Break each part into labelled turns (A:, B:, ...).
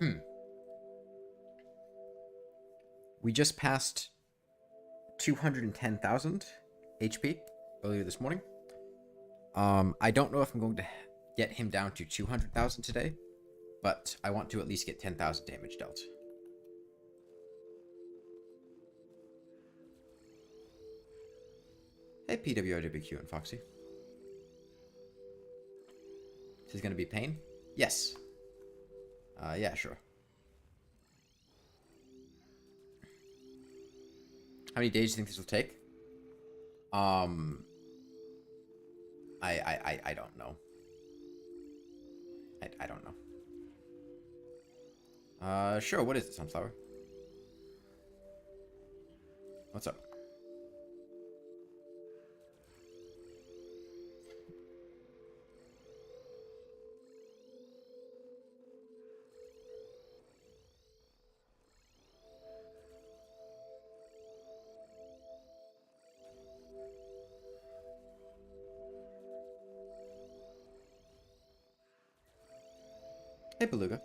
A: Hmm. We just passed 210,000 HP earlier this morning. I don't know if I'm going to get him down to 200,000 today, but I want to at least get 10,000 damage dealt. Hey, PWRWQ and Foxy. This is going to be pain? Yes. Yeah, sure. How many days do you think this will take? I don't know. I don't know. Sure, what is it, Sunflower? What's up? Hey, Beluga.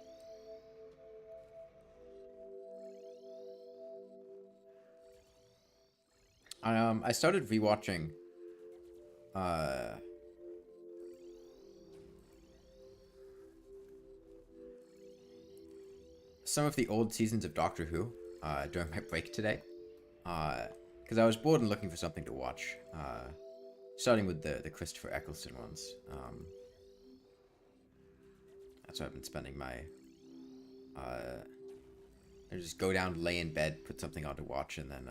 A: I started rewatching, uh, some of the old seasons of Doctor Who, during my break today. Because I was bored and looking for something to watch. Starting with the Christopher Eccleston ones. That's what I've been spending my, I just go down, lay in bed, put something on to watch, and then,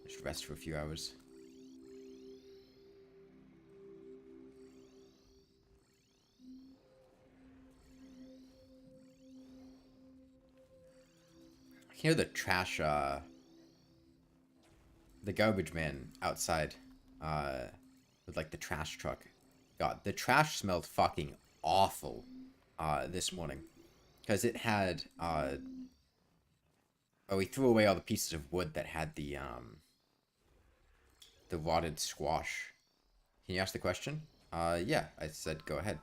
A: just rest for a few hours. I hear the trash, the garbage man outside, with, like, the trash truck. God, the trash smelled fucking awful, this morning. Because it had, oh, we threw away all the pieces of wood that had the rotted squash. Can you ask the question? Yeah, I said go ahead.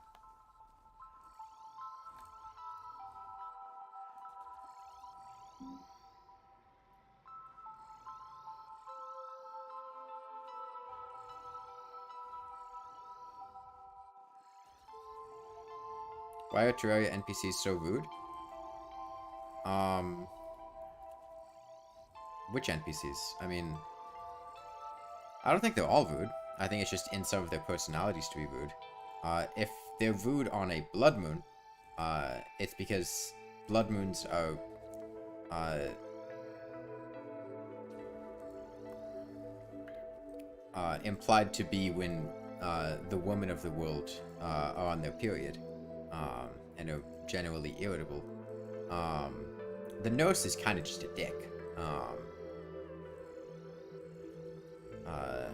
A: Why are Terraria NPCs so rude? Um, which NPCs? I mean, I don't think they're all rude. I think it's just in some of their personalities to be rude. If they're rude on a blood moon, it's because blood moons are, implied to be when, the women of the world, are on their period, and are generally irritable. The nurse is kind of just a dick. Uh,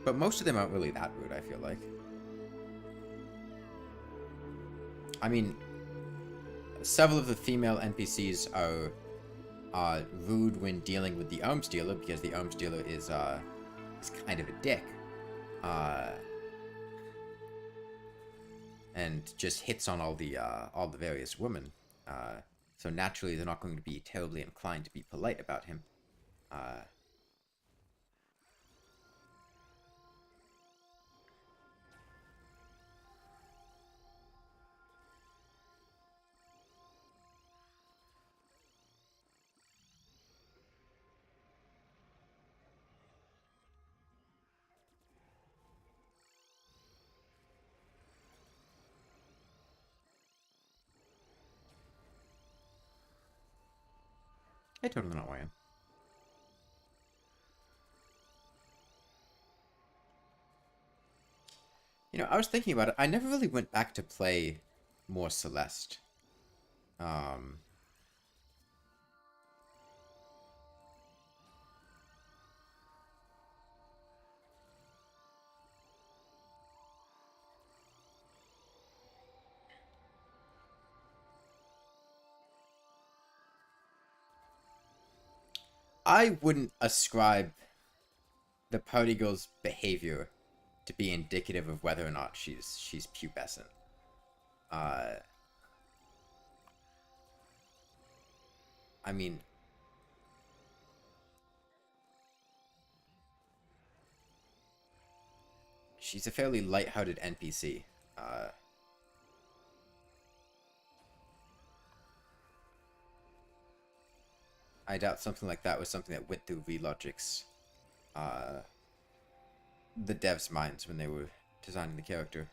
A: but most of them aren't really that rude, I feel like. I mean, several of the female NPCs are, rude when dealing with the arms dealer, because the arms dealer is kind of a dick. And just hits on all the various women. So naturally, they're not going to be terribly inclined to be polite about him. I totally know why I am. You know, I was thinking about it. I never really went back to play more Celeste. Um, I wouldn't ascribe the party girl's behavior to be indicative of whether or not she's pubescent. I mean, she's a fairly light-hearted NPC. I doubt something like that was something that went through Relogic's, the devs' minds when they were designing the character.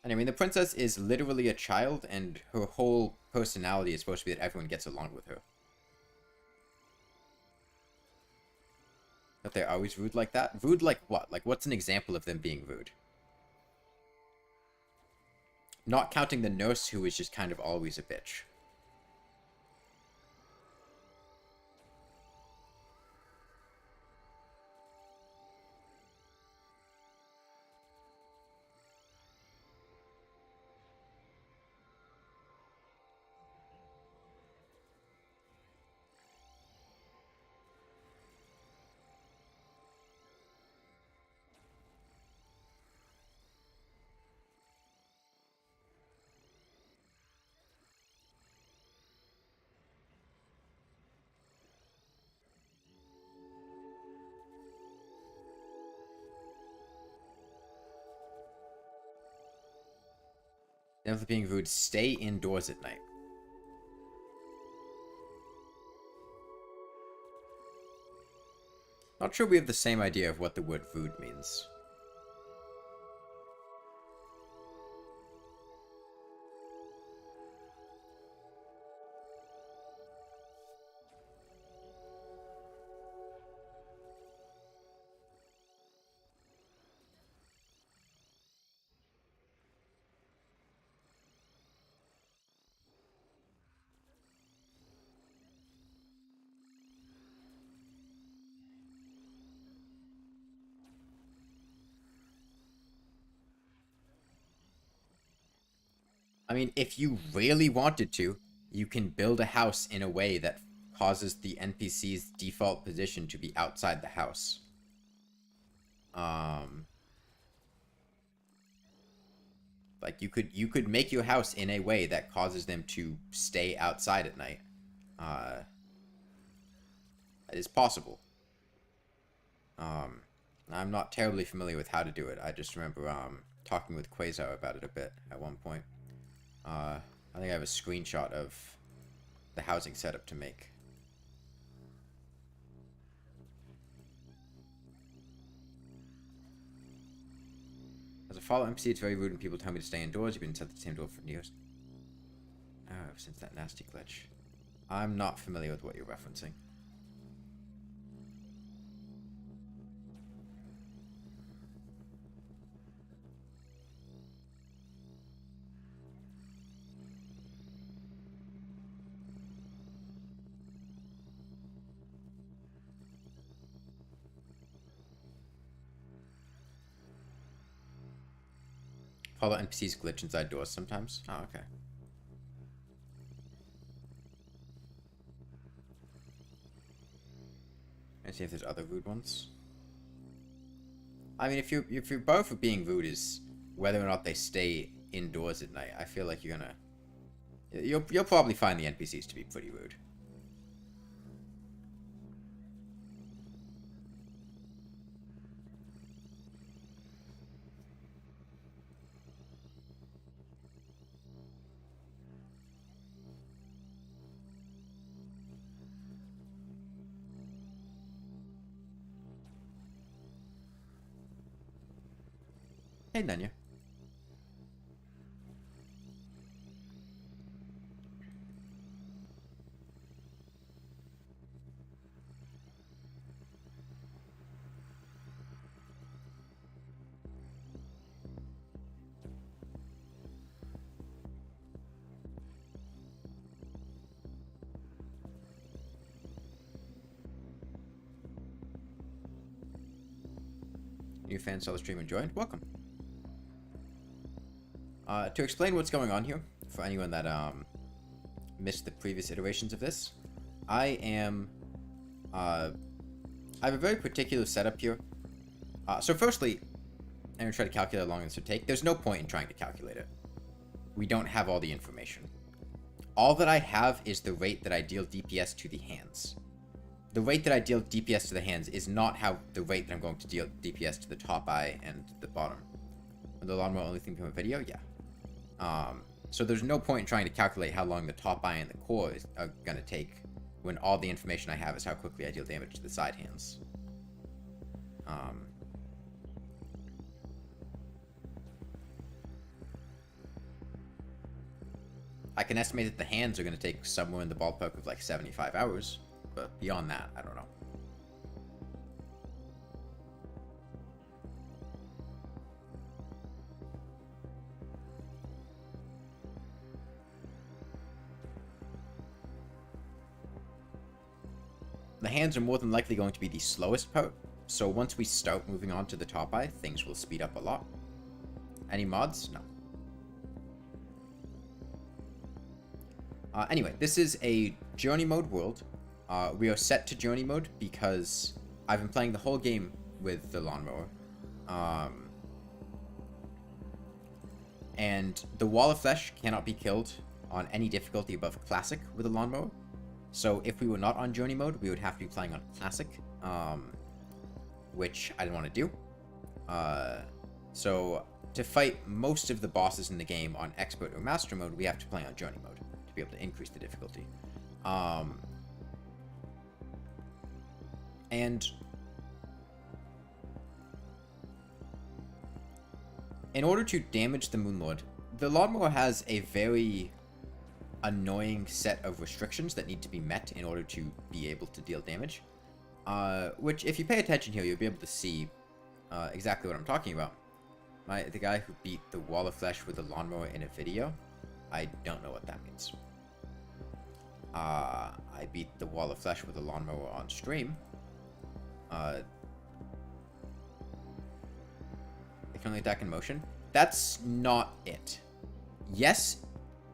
A: And I mean, the princess is literally a child, and her whole personality is supposed to be that everyone gets along with her. That they're always rude like that? Rude like what? Like, what's an example of them being rude? Not counting the nurse, who is just kind of always a bitch. Never being rude, stay indoors at night. Not sure we have the same idea of what the word rude means. I mean, if you really wanted to, you can build a house in a way that causes the NPC's default position to be outside the house. Like, you could make your house in a way that causes them to stay outside at night. It is possible. I'm not terribly familiar with how to do it. I just remember talking with Quasar about it a bit at one point. I think I have a screenshot of the housing setup to make. As a follow NPC, it's very rude when people tell me to stay indoors. You've been set the same door for years. Oh, since that nasty glitch. I'm not familiar with what you're referencing. Follow NPCs glitch inside doors sometimes. Oh, okay. Let's see if there's other rude ones. I mean, if your bar for being rude is whether or not they stay indoors at night, I feel like you'll probably find the NPCs to be pretty rude. Hey, Nanya. New fans saw the stream and joined. Welcome. To explain what's going on here, for anyone that missed the previous iterations of this, I have a very particular setup here. So firstly, I'm going to try to calculate how long this would take. There's no point in trying to calculate it. We don't have all the information. All that I have is the rate that I deal DPS to the hands. The rate that I deal DPS to the hands is not how the rate that I'm going to deal DPS to the top eye and the bottom. The Lawnmower only thing from a video? Yeah. So there's no point in trying to calculate how long the top eye and the core are going to take when all the information I have is how quickly I deal damage to the side hands. I can estimate that the hands are going to take somewhere in the ballpark of like 75 hours, but beyond that, I don't know. The hands are more than likely going to be the slowest part, so once we start moving on to the top eye, things will speed up a lot. Any mods? No. Anyway, this is a journey mode world. We are set to journey mode because I've been playing the whole game with the Lawnmower. And the Wall of Flesh cannot be killed on any difficulty above Classic with a Lawnmower. So if we were not on journey mode, we would have to be playing on Classic, which I didn't want to do. So to fight most of the bosses in the game on Expert or Master mode, we have to play on journey mode to be able to increase the difficulty. And in order to damage the Moonlord, the Lawnmower has a very annoying set of restrictions that need to be met in order to be able to deal damage. Which, if you pay attention here, you'll be able to see exactly what I'm talking about. The guy who beat the Wall of Flesh with the Lawnmower in a video, I don't know what that means. I beat the Wall of Flesh with a Lawnmower on stream. They can only attack in motion. That's not it. Yes,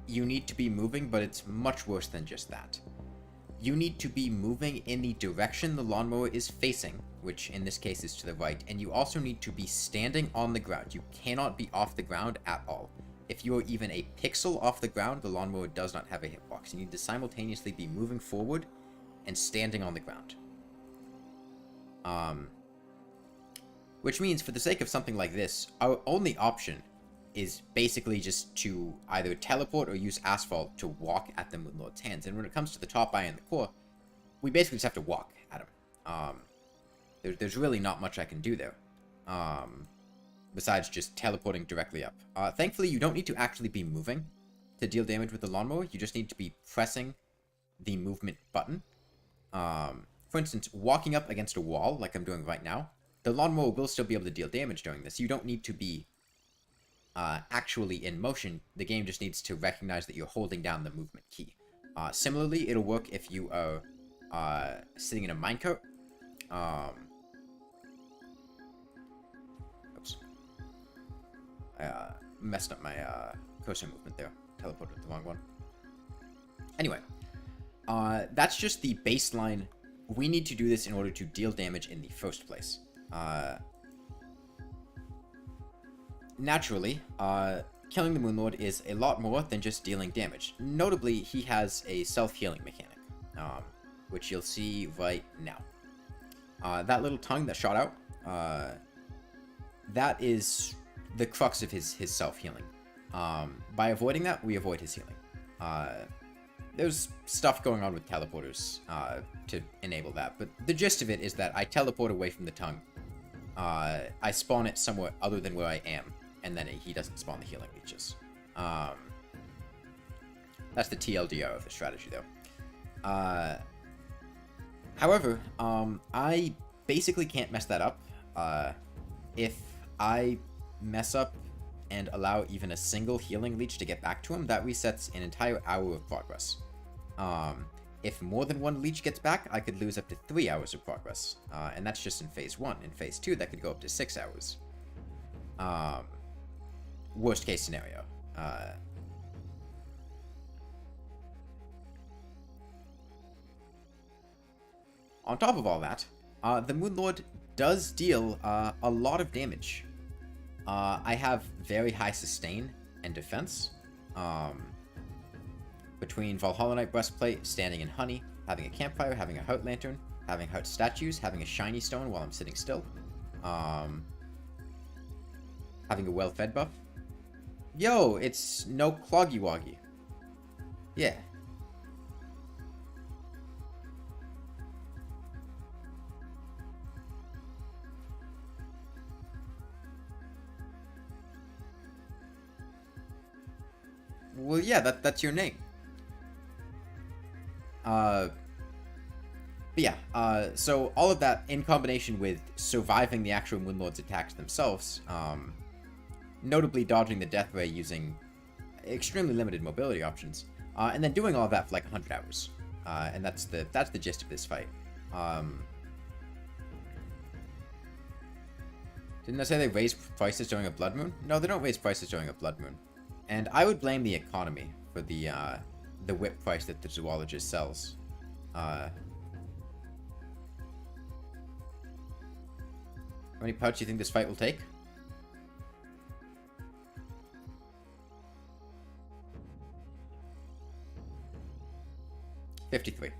A: you need to be moving, but it's much worse than just that. You need to be moving in the direction the Lawnmower is facing, which in this case is to the right, and you also need to be standing on the ground. You cannot be off the ground at all. If you are even a pixel off the ground, the Lawnmower does not have a hitbox. You need to simultaneously be moving forward and standing on the ground. Which means, for the sake of something like this, our only option is basically just to either teleport or use asphalt to walk at the Moonlord's hands. And when it comes to the top eye and the core, we basically just have to walk at him. There's really not much I can do there, besides just teleporting directly up. Thankfully, you don't need to actually be moving to deal damage with the Lawnmower. You just need to be pressing the movement button. For instance, walking up against a wall, like I'm doing right now, the Lawnmower will still be able to deal damage during this. You don't need to be actually in motion. The game just needs to recognize that you're holding down the movement key. Similarly, it'll work if you are sitting in a minecart. Oops. I messed up my cursor movement there. Teleported the wrong one. Anyway, that's just the baseline. We need to do this in order to deal damage in the first place. Naturally, killing the Moonlord is a lot more than just dealing damage. Notably, he has a self-healing mechanic, which you'll see right now. That little tongue that shot out, that is the crux of his self-healing. By avoiding that, we avoid his healing. There's stuff going on with teleporters to enable that, but the gist of it is that I teleport away from the tongue. I spawn it somewhere other than where I am, and then he doesn't spawn the healing leeches. That's the TLDR of the strategy, though. However, I basically can't mess that up. If I mess up and allow even a single healing leech to get back to him, that resets an entire hour of progress. If more than one leech gets back, I could lose up to 3 hours of progress. And that's just in Phase 1. In Phase 2, that could go up to 6 hours. Worst case scenario. On top of all that, the Moonlord does deal a lot of damage. I have very high sustain and defense. Between Valhalla Knight Breastplate, standing in honey, having a campfire, having a heart lantern, having heart statues, having a shiny stone while I'm sitting still, having a well-fed buff. Yo, it's no cloggy woggy. Yeah. Well, yeah, that's your name. But yeah, so all of that in combination with surviving the actual Moonlord's attacks themselves, notably dodging the death ray using extremely limited mobility options, and then doing all of that for like 100 hours. And that's the gist of this fight. Didn't I say they raise prices during a blood moon? No, they don't raise prices during a blood moon. And I would blame the economy for the whip price that the zoologist sells. How many parts do you think this fight will take? 53.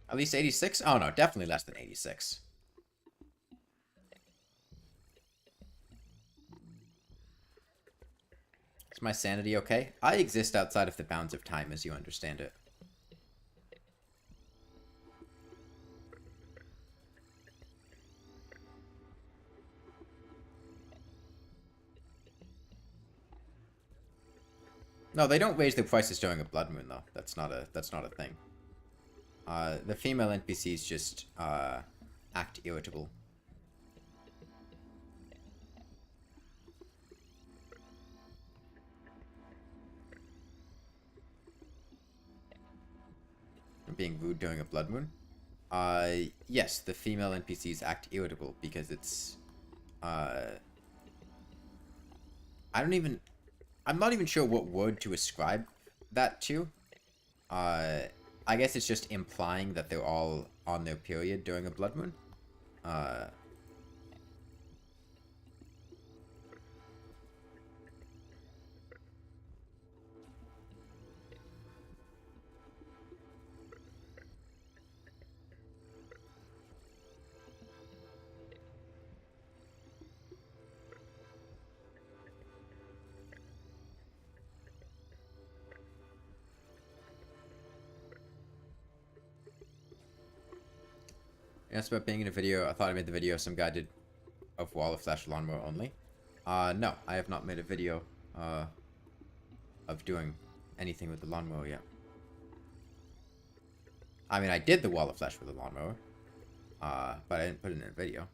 A: At least 86? Oh no, definitely less than 86. Is my sanity okay? I exist outside of the bounds of time as you understand it. No, they don't raise their prices during a blood moon though. That's not a thing. The female NPCs just act irritable. Being rude during a blood moon? Yes, the female NPCs act irritable because it's, I'm not even sure what word to ascribe that to. I guess it's just implying that they're all on their period during a blood moon. Asked about being in a video. I thought I made the video some guy did of Wall of Flash Lawnmower only. No, I have not made a video of doing anything with the lawnmower yet. I mean, I did the Wall of Flash with the lawnmower, but I didn't put it in a video.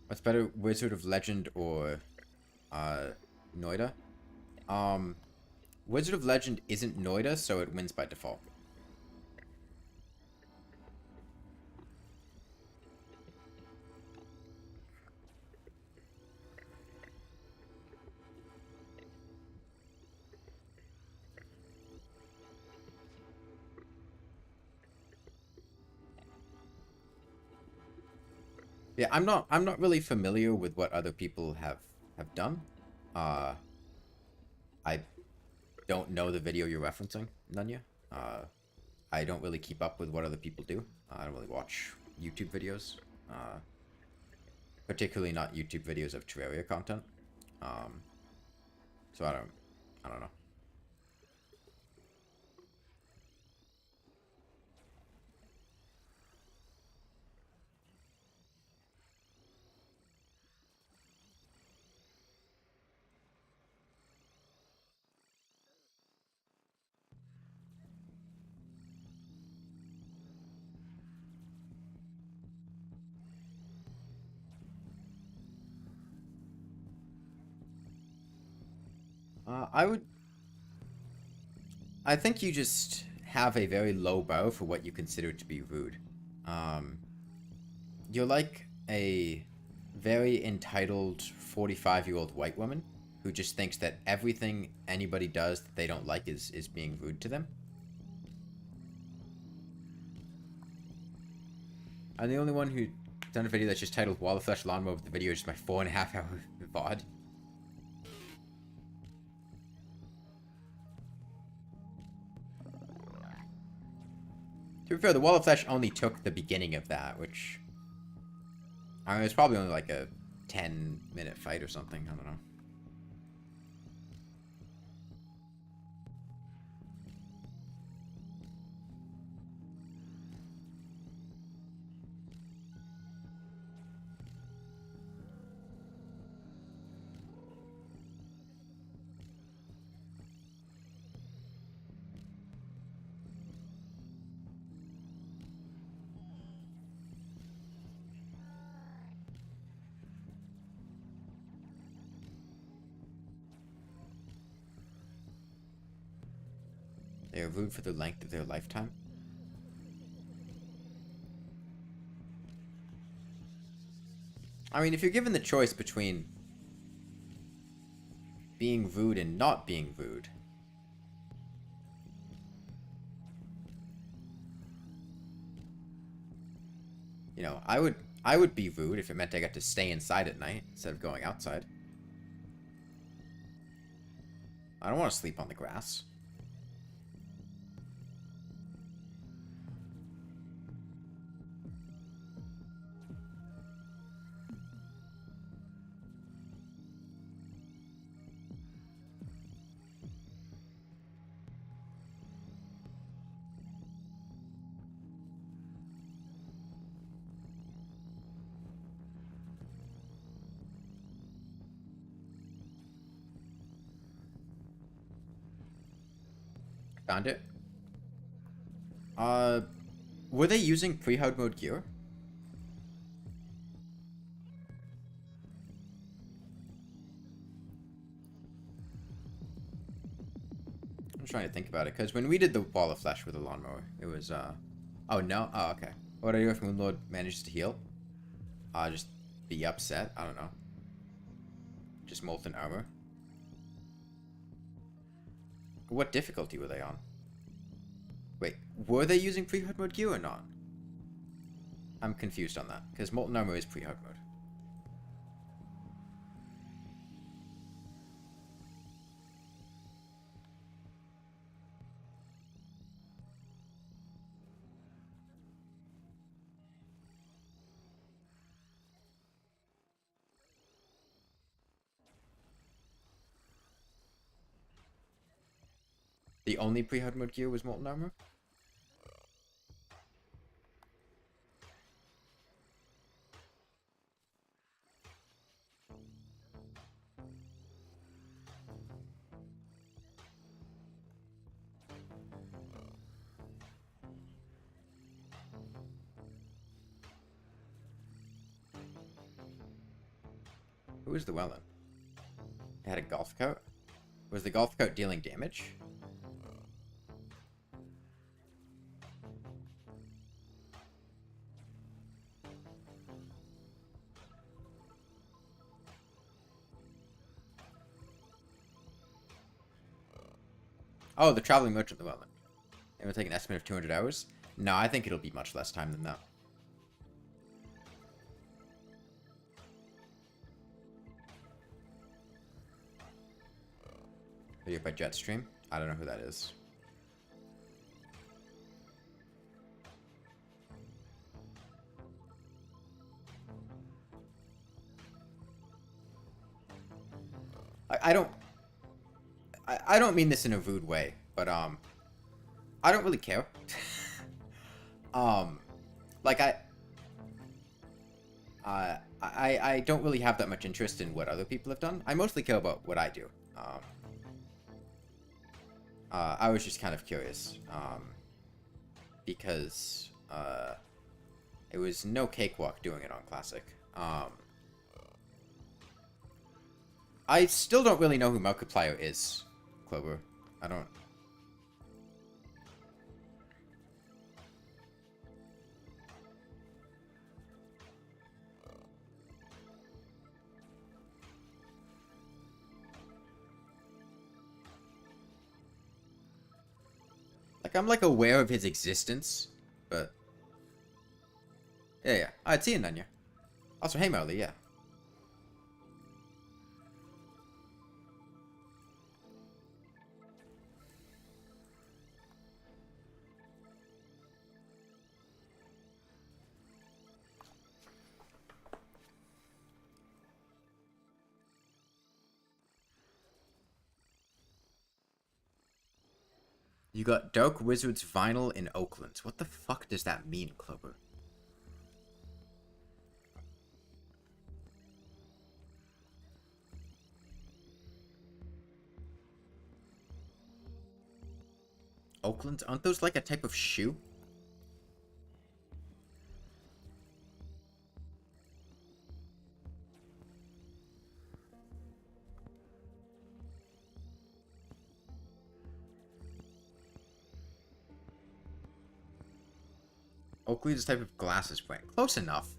A: What's better, Wizard of Legend or Noida? Wizard of Legend isn't Noida, so it wins by default. Yeah, I'm not really familiar with what other people have done. I don't know the video you're referencing, Nunya. I don't really keep up with what other people do. I don't really watch YouTube videos. Particularly not YouTube videos of Terraria content. So I don't know. I would... I think you just have a very low bar for what you consider to be rude. Um, you're like a very entitled 45-year-old white woman who just thinks that everything anybody does that they don't like is being rude to them. I'm the only one who done a video that's just titled Wall of Flesh Lawnmower, but the video is just my 4.5 hour VOD. To be fair, the Wall of Flesh only took the beginning of that, which... I mean, it was probably only like a 10-minute fight or something, I don't know. They are rude for the length of their lifetime. I mean, if you're given the choice between being rude and not being rude, you know, I would be rude if it meant I got to stay inside at night instead of going outside. I don't want to sleep on the grass. Found it. Were they using pre-hard mode gear? I'm trying to think about it, because when we did the Wall of Flesh with the lawnmower, it was, oh, no? Oh, okay. What do I do if Moonlord manages to heal? Just be upset? I don't know. Just molten armor? What difficulty were they on? Wait, were they using pre-hard mode gear or not? I'm confused on that, because molten armor is pre-hard mode. The only pre-hard mode gear was molten armor? Who was the Wellan? It had a golf coat? Was the golf coat dealing damage? Oh, the Traveling Merchant Llewellyn. It will take an estimate of 200 hours? No, I think it'll be much less time than that. Video by Jetstream? I don't know who that is. I don't mean this in a rude way, but I don't really care. Like I don't really have that much interest in what other people have done. I mostly care about what I do. I was just kind of curious, because it was no cakewalk doing it on Classic. I still don't really know who Markiplier is, Clover. I don't... Like, I'm, like, aware of his existence, but... Yeah. Alright, see you, Nanya. Also, hey, Marley, yeah. You got Dark Wizard's vinyl in Oakland. What the fuck does that mean, Clover? Oakland? Aren't those like a type of shoe? Oakley is a type of glasses brand. Close enough.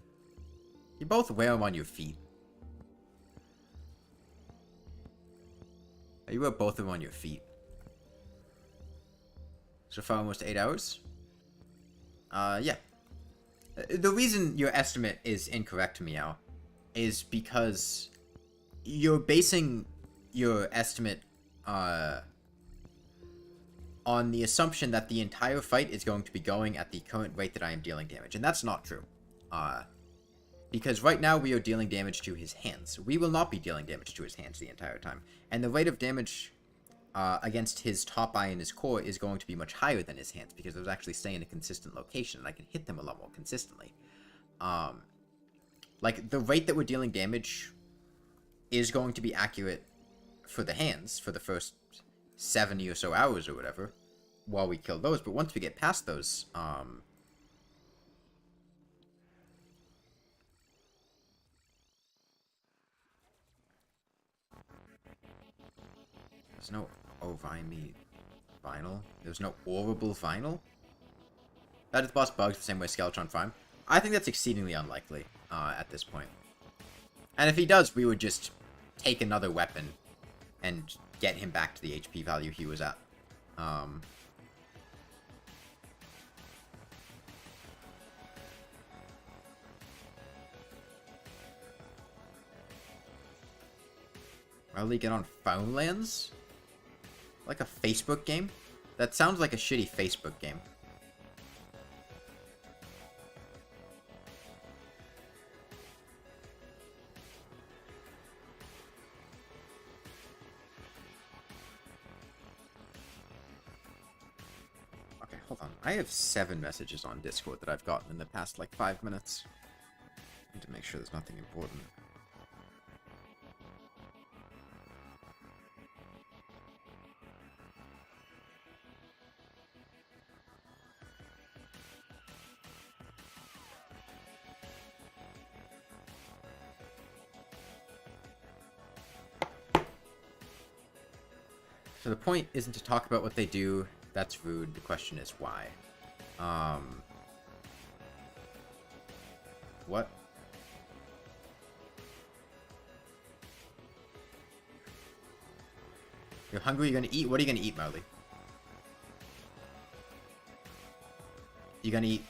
A: You both wear them on your feet. You wear both of them on your feet. So far, almost 8 hours? Yeah. The reason your estimate is incorrect, Meow, is because you're basing your estimate, on the assumption that the entire fight is going to be going at the current rate that I am dealing damage, and that's not true. Because right now we are dealing damage to his hands. We will not be dealing damage to his hands the entire time, and the rate of damage against his top eye and his core is going to be much higher than his hands, because those actually stay in a consistent location, and I can hit them a lot more consistently. Like, the rate that we're dealing damage is going to be accurate for the hands for the first 70 or so hours or whatever, while we kill those, but once we get past those, there's no Ovimi vinyl. There's no Orbital vinyl? That is boss bugs the same way Skeletron Prime. I think that's exceedingly unlikely, at this point. And if he does, we would just take another weapon and get him back to the HP value he was at. Rally get on Foundlands? Like a Facebook game? That sounds like a shitty Facebook game. Okay, hold on. I have 7 messages on Discord that I've gotten in the past, like, 5 minutes. I need to make sure there's nothing important. So the point isn't to talk about what they do. That's rude. The question is why. What? You're hungry? You're gonna eat? What are you gonna eat, Marley? You gonna eat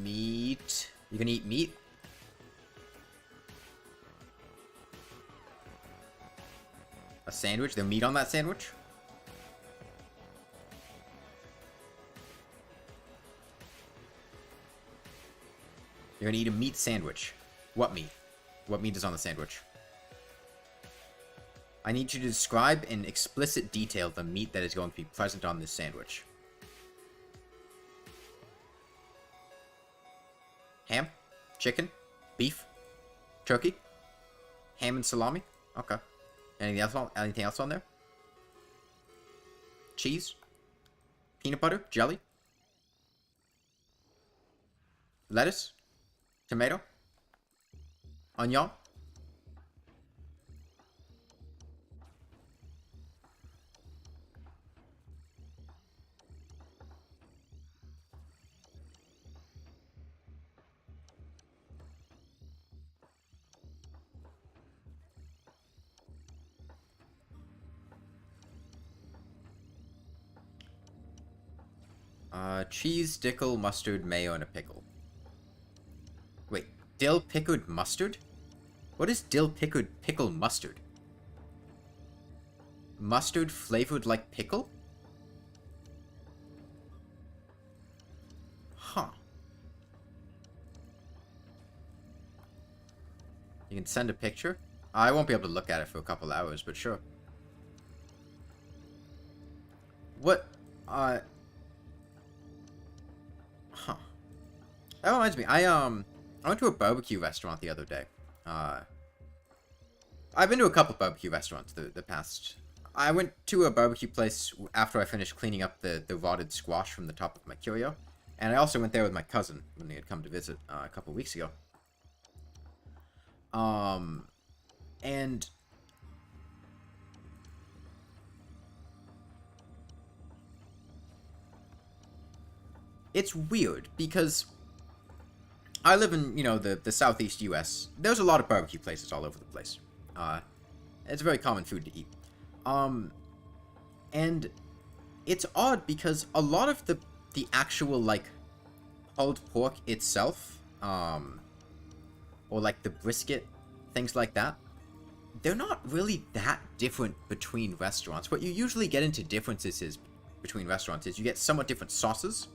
A: meat? You gonna eat meat? A sandwich? There's meat on that sandwich? You're gonna eat a meat sandwich. What meat? What meat is on the sandwich? I need you to describe in explicit detail the meat that is going to be present on this sandwich. Ham? Chicken? Beef? Turkey? Ham and salami? Okay. Anything else on there? Cheese? Peanut butter? Jelly? Lettuce? Tomato? Onion? Cheese, dickle, mustard, mayo, and a pickle. Wait, dill pickled mustard? What is dill pickle mustard? Mustard flavored like pickle? Huh. You can send a picture? I won't be able to look at it for a couple hours, but sure. What? Huh. That reminds me, I went to a barbecue restaurant the other day. I've been to a couple barbecue restaurants the past... I went to a barbecue place after I finished cleaning up the rotted squash from the top of my curio. And I also went there with my cousin when he had come to visit a couple weeks ago. And... it's weird, because I live in, you know, the southeast U.S. There's a lot of barbecue places all over the place. It's a very common food to eat. And it's odd because a lot of the actual, like, pulled pork itself, or, like, the brisket, things like that, they're not really that different between restaurants. What you usually get into differences is, between restaurants, is you get somewhat different sauces.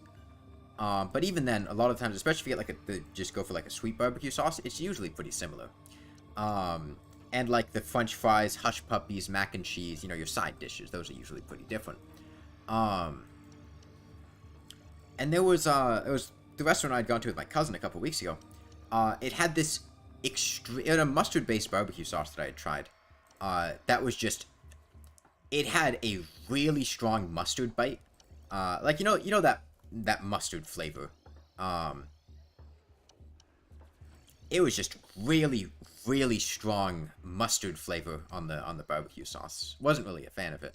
A: But even then, a lot of times, especially if you get, like, just go for, like, a sweet barbecue sauce, it's usually pretty similar. And, like, the french fries, hush puppies, mac and cheese, you know, your side dishes, those are usually pretty different. And there was the restaurant I'd gone to with my cousin a couple weeks ago. It had this it had a mustard-based barbecue sauce that I had tried. That was just... it had a really strong mustard bite. Like, you know that mustard flavor. It was just really, really strong mustard flavor on the barbecue sauce. Wasn't really a fan of it.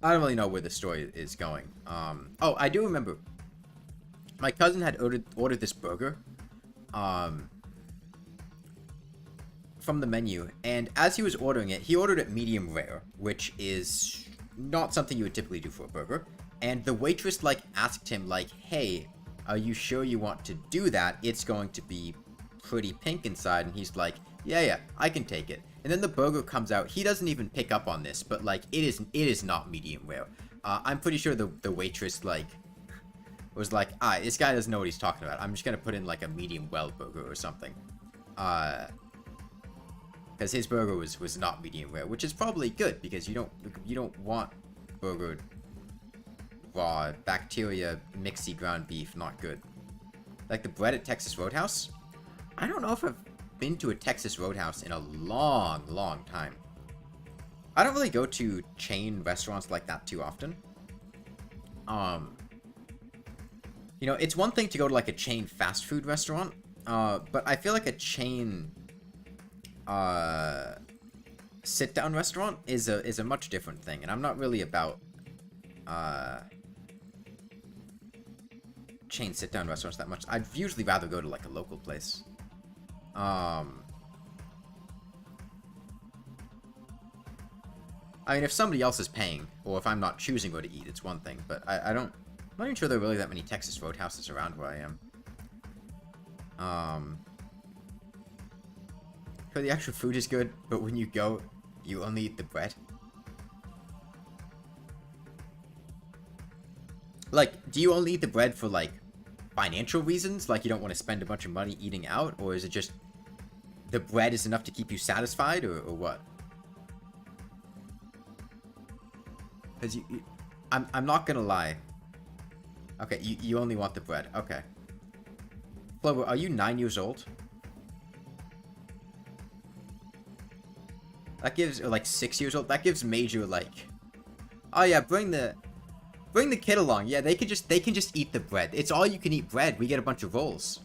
A: I don't really know where the story is going. Oh, I do remember. My cousin had ordered this burger, from the menu, and as he was ordering it, he ordered it medium rare, which is not something you would typically do for a burger. And the waitress, like, asked him, like, hey, are you sure you want to do that? It's going to be pretty pink inside. And he's like, yeah, I can take it. And then the burger comes out. He doesn't even pick up on this, but, like, it is not medium rare. I'm pretty sure the waitress, like, was like, this guy doesn't know what he's talking about. I'm just gonna put in, like, a medium well burger or something. Because his burger was not medium rare, which is probably good, because you don't want burger raw, bacteria, mixy ground beef, not good. Like the bread at Texas Roadhouse? I don't know if I've been to a Texas Roadhouse in a long, long time. I don't really go to chain restaurants like that too often. You know, it's one thing to go to, like, a chain fast food restaurant, but I feel like a chain, sit-down restaurant is a much different thing, and I'm not really about, chain sit-down restaurants that much. I'd usually rather go to, like, a local place. I mean, if somebody else is paying, or if I'm not choosing where to eat, it's one thing, but I'm not even sure there are really that many Texas Roadhouses around where I am. The actual food is good, but when you go, you only eat the bread. Like, do you only eat the bread for, like, financial reasons? Like, you don't want to spend a bunch of money eating out? Or is it just the bread is enough to keep you satisfied, or what? Because I'm not gonna lie. Okay, you only want the bread. Okay. Clover, are you 9 years old? That gives, or like 6 years old. That gives Major, like, oh yeah, bring the kid along. Yeah, they can just eat the bread. It's all you can eat bread. We get a bunch of rolls.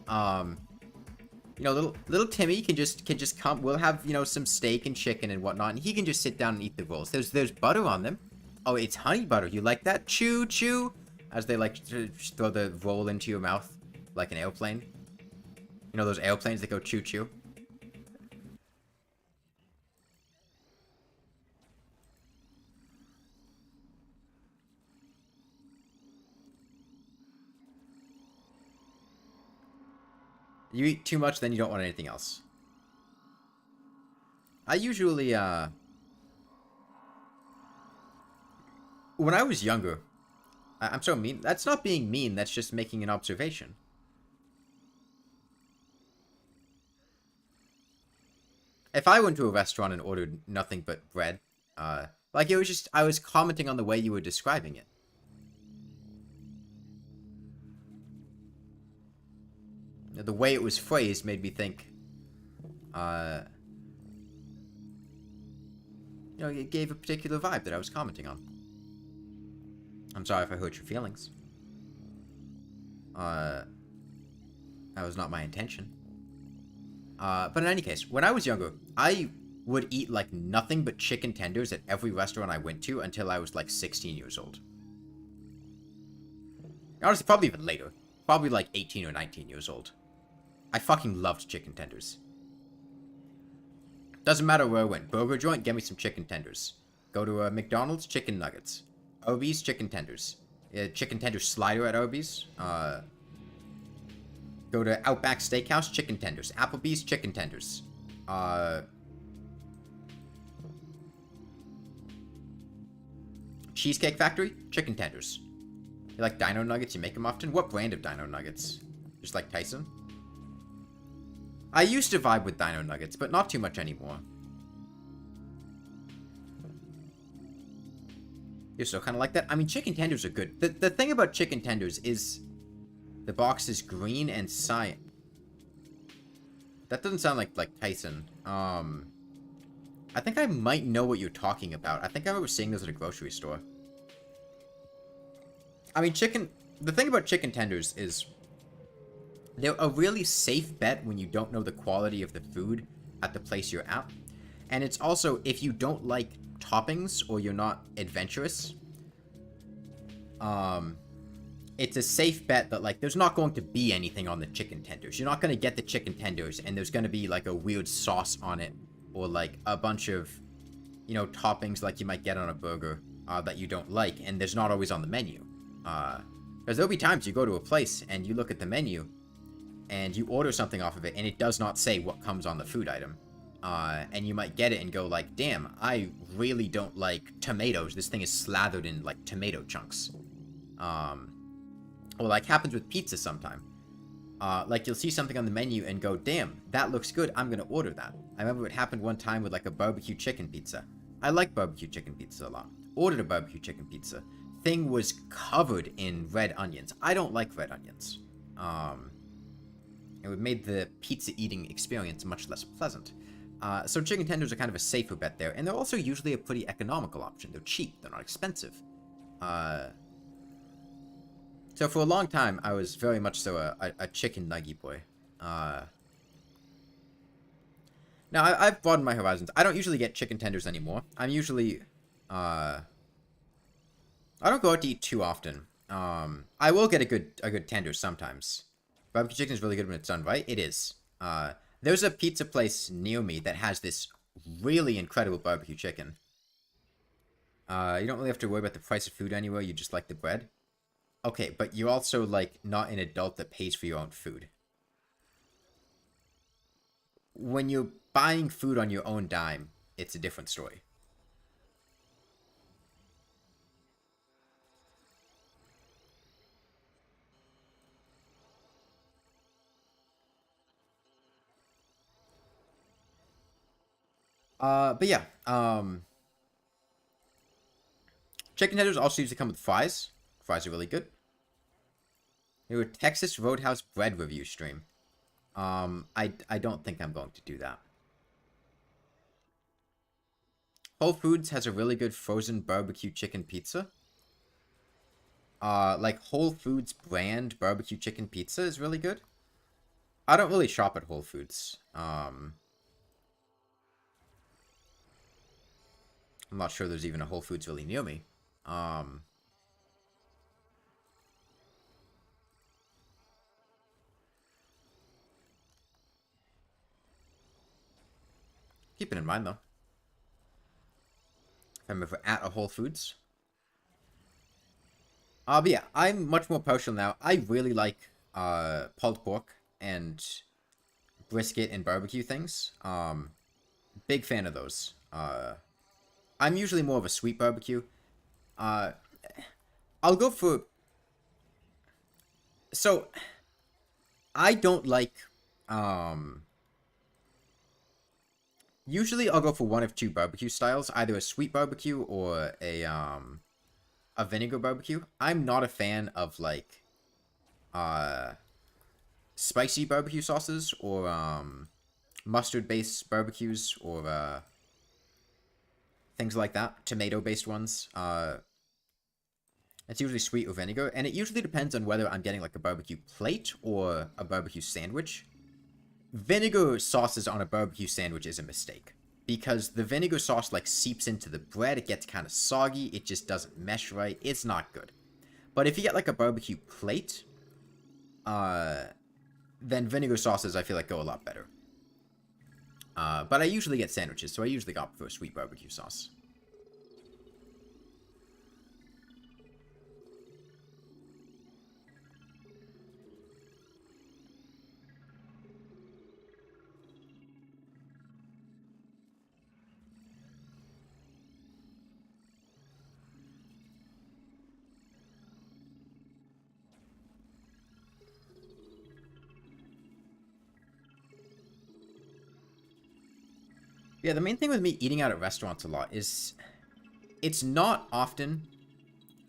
A: You know, little Timmy can just come. We'll have, you know, some steak and chicken and whatnot, and he can just sit down and eat the rolls. There's butter on them. Oh, it's honey butter. You like that? Chew, chew. As they, like, throw the roll into your mouth like an airplane. You know those airplanes that go choo choo? You eat too much, then you don't want anything else. I usually, when I was younger, I'm so mean. That's not being mean, that's just making an observation. If I went to a restaurant and ordered nothing but bread, like it was just, I was commenting on the way you were describing it. The way it was phrased made me think, you know, it gave a particular vibe that I was commenting on. I'm sorry if I hurt your feelings. That was not my intention. But in any case, when I was younger, I would eat like nothing but chicken tenders at every restaurant I went to until I was like 16 years old. Honestly, probably even later. Probably like 18 or 19 years old. I fucking loved chicken tenders. Doesn't matter where I went. Burger joint, get me some chicken tenders. Go to a McDonald's, chicken nuggets. Arby's, chicken tenders. Chicken tender slider at Arby's. Go to Outback Steakhouse, chicken tenders. Applebee's, chicken tenders. Cheesecake Factory, chicken tenders. You like dino nuggets? You make them often? What brand of dino nuggets? Just like Tyson? I used to vibe with dino nuggets, but not too much anymore. You're still kind of like that? I mean, chicken tenders are good. The thing about chicken tenders is the box is green and cyan. That doesn't sound like Tyson. I think I might know what you're talking about. I think I remember seeing those at a grocery store. I mean, the thing about chicken tenders is they're a really safe bet when you don't know the quality of the food at the place you're at. And it's also, if you don't like toppings or you're not adventurous, it's a safe bet that, like, there's not going to be anything on the chicken tenders. You're not going to get the chicken tenders and there's going to be, like, a weird sauce on it or, like, a bunch of, you know, toppings like you might get on a burger that you don't like, and there's not always on the menu. Because there'll be times you go to a place and you look at the menu and you order something off of it and it does not say what comes on the food item. And you might get it and go like, damn, I really don't like tomatoes. This thing is slathered in, like, tomato chunks. Or like happens with pizza sometime. Like you'll see something on the menu and go, damn, that looks good, I'm gonna order that. I remember it happened one time with like a barbecue chicken pizza. I like barbecue chicken pizza a lot. Ordered a barbecue chicken pizza. Thing was covered in red onions. I don't like red onions. It made the pizza eating experience much less pleasant. So chicken tenders are kind of a safer bet there, and they're also usually a pretty economical option. They're cheap, they're not expensive. So for a long time, I was very much so a chicken nugget boy. Now, I've broadened my horizons. I don't usually get chicken tenders anymore. I'm usually, I don't go out to eat too often. I will get a good tender sometimes. Barbecue chicken is really good when it's done right. It is. There's a pizza place near me that has this really incredible barbecue chicken. You don't really have to worry about the price of food anywhere. You just like the bread. Okay, but you're also, like, not an adult that pays for your own food. When you're buying food on your own dime, it's a different story. But yeah, chicken tenders also usually come with fries. Fries are really good. They were Texas Roadhouse bread review stream. I don't think I'm going to do that. Whole Foods has a really good frozen barbecue chicken pizza. Like Whole Foods brand barbecue chicken pizza is really good. I don't really shop at Whole Foods. I'm not sure there's even a Whole Foods really near me. Keep it in mind, though. If I'm ever at a Whole Foods. But yeah, I'm much more partial now. I really like pulled pork and brisket and barbecue things. Big fan of those. I'm usually more of a sweet barbecue. Uh, I'll go for. So, I don't like. Um, Usually, I'll go for one of two barbecue styles, either a sweet barbecue or a vinegar barbecue. I'm not a fan of like uh spicy barbecue sauces or mustard based barbecues or things like that, tomato based ones. It's usually sweet or vinegar, and it usually depends on whether I'm getting like a barbecue plate or a barbecue sandwich. Vinegar sauces on a barbecue sandwich is a mistake because the vinegar sauce like seeps into the bread. It gets kind of soggy. It just doesn't mesh right. It's not good. But if you get like a barbecue plate, then vinegar sauces I feel like go a lot better. But I usually get sandwiches, so I usually opt for a sweet barbecue sauce. Yeah, the main thing with me eating out at restaurants a lot is it's not often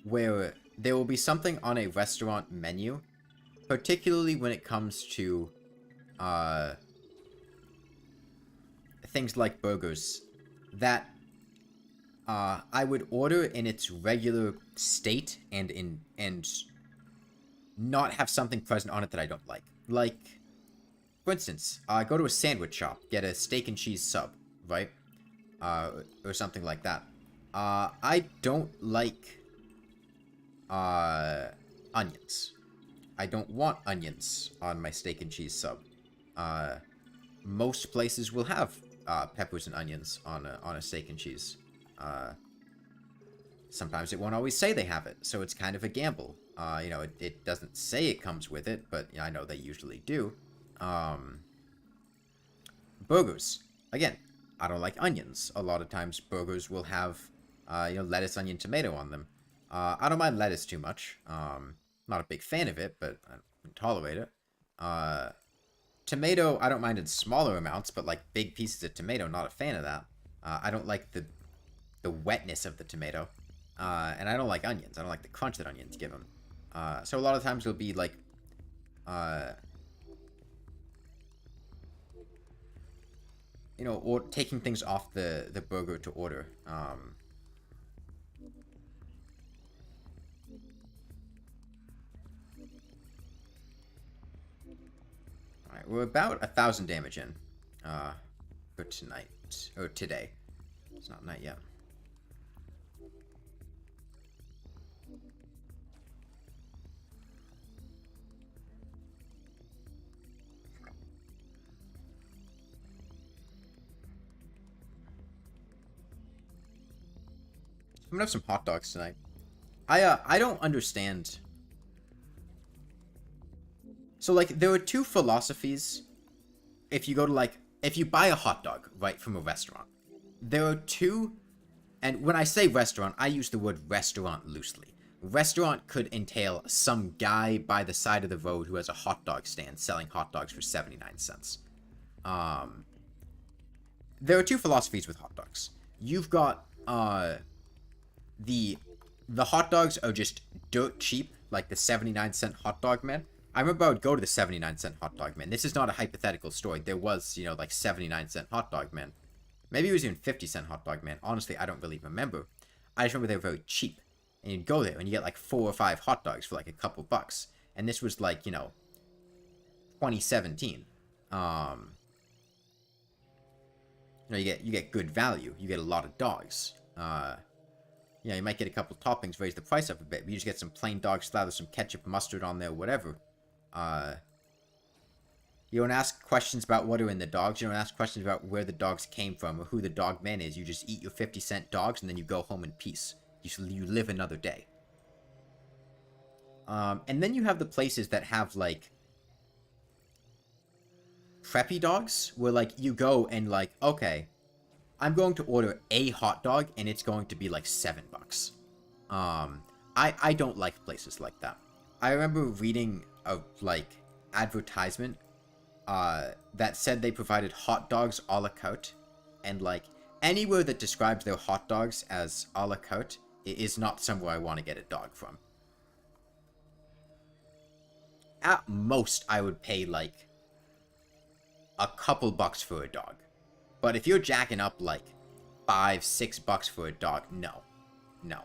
A: where there will be something on a restaurant menu, particularly when it comes to uh, things like burgers, that I would order in its regular state and not have something present on it that I don't like. Like, for instance, go to a sandwich shop, get a steak and cheese sub, right? Or something like that. I don't like onions. I don't want onions on my steak and cheese sub. Most places will have peppers and onions on a steak and cheese. Sometimes it won't always say they have it, so it's kind of a gamble. It doesn't say it comes with it, but I know they usually do. Burgers. Again, I don't like onions. A lot of times burgers will have, lettuce, onion, tomato on them. I don't mind lettuce too much. Not a big fan of it, but I can tolerate it. Tomato, I don't mind in smaller amounts, but like big pieces of tomato, not a fan of that. I don't like the wetness of the tomato. And I don't like onions. I don't like the crunch that onions give them. So a lot of times it'll be like, or taking things off the burger to order. Alright, we're about 1,000 damage in. For tonight. Or today. It's not night yet. I'm gonna have some hot dogs tonight. I don't understand. So like there are two philosophies if you go to if you buy a hot dog, right, from a restaurant. There are two, and when I say restaurant, I use the word restaurant loosely. Restaurant could entail some guy by the side of the road who has a hot dog stand selling hot dogs for 79 cents. There are two philosophies with hot dogs. You've got the hot dogs are just dirt cheap, like the 79-cent hot dog man. I remember I would go to the 79-cent hot dog man. This is not a hypothetical story. There was, like 79-cent hot dog man. Maybe it was even 50-cent hot dog man. Honestly, I don't really remember. I just remember they were very cheap. And you'd go there and you get like 4 or 5 hot dogs for like a couple bucks. And this was like, 2017. You get good value. You get a lot of dogs. You might get a couple toppings, raise the price up a bit, but you just get some plain dog, slather some ketchup, mustard on there, whatever. You don't ask questions about what are in the dogs. You don't ask questions about where the dogs came from or who the dog man is. You just eat your 50-cent dogs and then you go home in peace. You live another day. And then you have the places that have, like, preppy dogs, where, like, you go and, like, okay, I'm going to order a hot dog, and it's going to be, like, $7. I don't like places like that. I remember reading a, like, advertisement, that said they provided hot dogs a la carte, and, like, anywhere that describes their hot dogs as a la carte is not somewhere I want to get a dog from. At most, I would pay, like, a couple bucks for a dog. But if you're jacking up, like, $5-6 for a dog, no. No.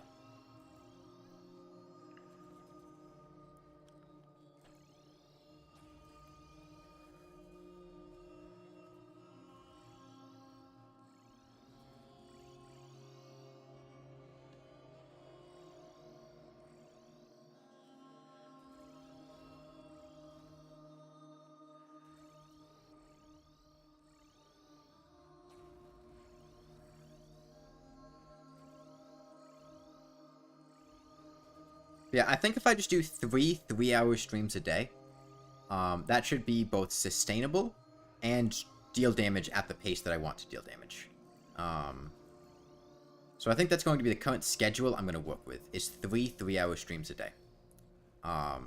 A: Yeah, I think if I just do 3-hour streams a day, that should be both sustainable and deal damage at the pace that I want to deal damage. So I think that's going to be the current schedule I'm going to work with, is 3-hour streams a day. About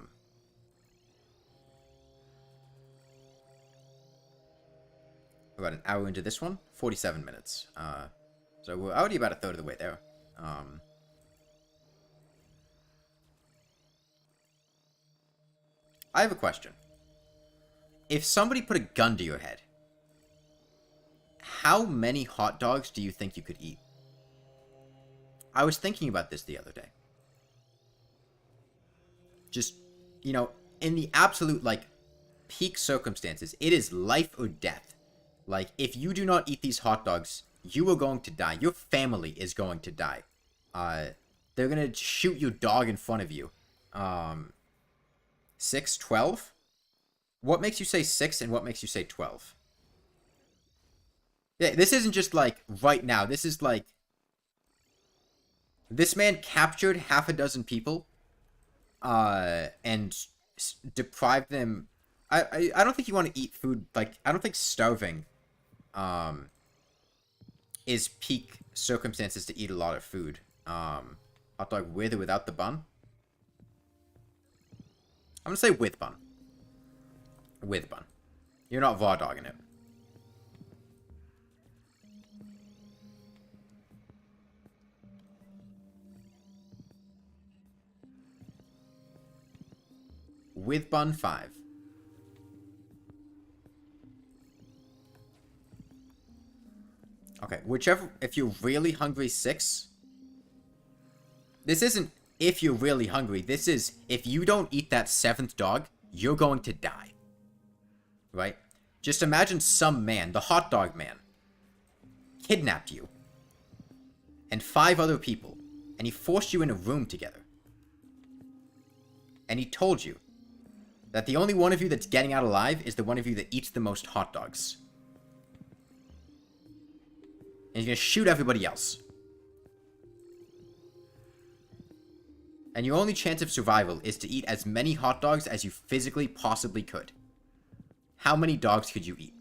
A: an hour into this one, 47 minutes. So we're already about a third of the way there. I have a question. If somebody put a gun to your head, how many hot dogs do you think you could eat? I was thinking about this the other day. Just, you know, in the absolute, like, peak circumstances, it is life or death. Like, if you do not eat these hot dogs, you are going to die. Your family is going to die. They're gonna shoot your dog in front of you. 6, 12? What makes you say 6 and what makes you say 12? Yeah, this isn't just, like, right now. This is, like... This man captured half a dozen people, and deprived them... I don't think you want to eat food, like, I don't think starving, is peak circumstances to eat a lot of food. Hot dog with or without the bun? I'm gonna say with bun. With bun. You're not raw dogging it. With bun, 5. Okay, whichever... If you're really hungry, 6. This isn't if you're really hungry. This is if you don't eat that 7th dog, you're going to die. Right? Just imagine some man, the hot dog man, kidnapped you and 5 other people, and he forced you in a room together. And he told you that the only one of you that's getting out alive is the one of you that eats the most hot dogs. And he's gonna shoot everybody else. And your only chance of survival is to eat as many hot dogs as you physically possibly could. How many dogs could you eat?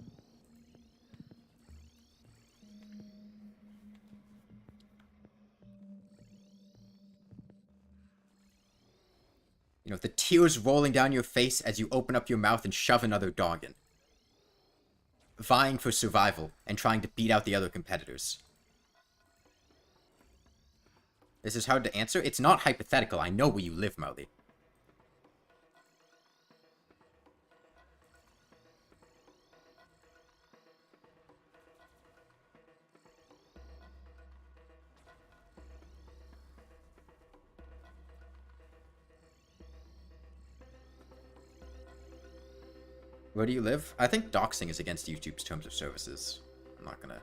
A: You know, the tears rolling down your face as you open up your mouth and shove another dog in. Vying for survival and trying to beat out the other competitors. This is hard to answer. It's not hypothetical. I know where you live, Marley. Where do you live? I think doxing is against YouTube's terms of services. I'm not gonna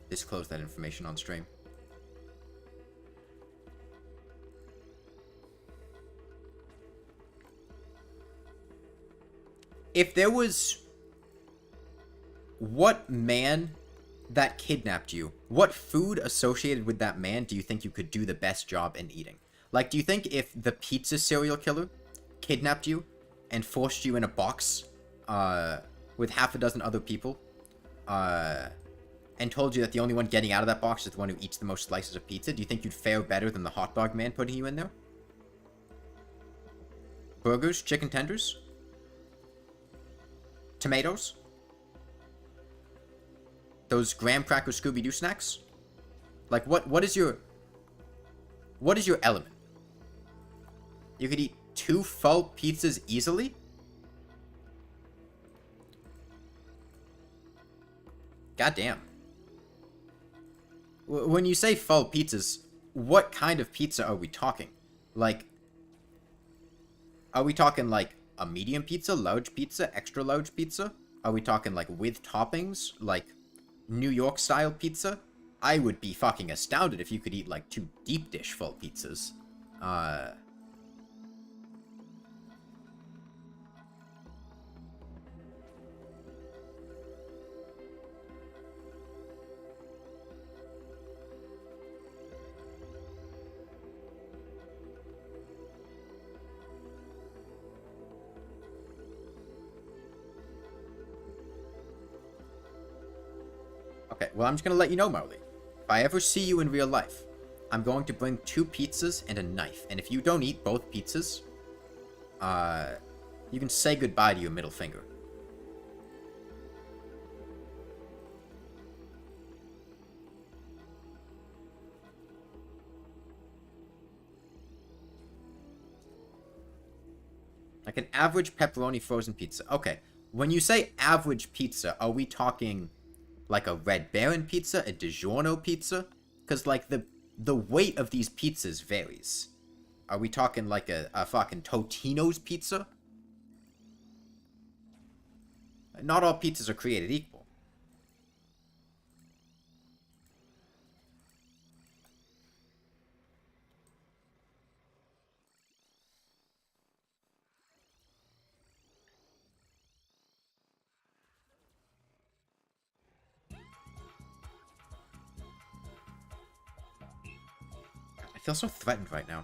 A: disclose that information on stream. If there was... What man that kidnapped you, what food associated with that man do you think you could do the best job in eating? Like, do you think if the pizza serial killer kidnapped you and forced you in a box with half a dozen other people, and told you that the only one getting out of that box is the one who eats the most slices of pizza, do you think you'd fare better than the hot dog man putting you in there? Burgers, chicken tenders, tomatoes, those graham cracker Scooby-Doo snacks. Like, what is your element? You could eat 2 full pizzas easily? Goddamn. When you say full pizzas, what kind of pizza are we talking? Like, are we talking like a medium pizza, large pizza, extra large pizza? Are we talking like with toppings, like New York style pizza? I would be fucking astounded if you could eat like 2 deep dish full pizzas. Okay, well, I'm just gonna let you know, Marley. If I ever see you in real life, I'm going to bring 2 pizzas and a knife. And if you don't eat both pizzas, you can say goodbye to your middle finger. Like an average pepperoni frozen pizza. Okay, when you say average pizza, are we talking like a Red Baron pizza, a DiGiorno pizza? Because, like, the weight of these pizzas varies. Are we talking like a fucking Totino's pizza? Not all pizzas are created equal. I feel so threatened right now.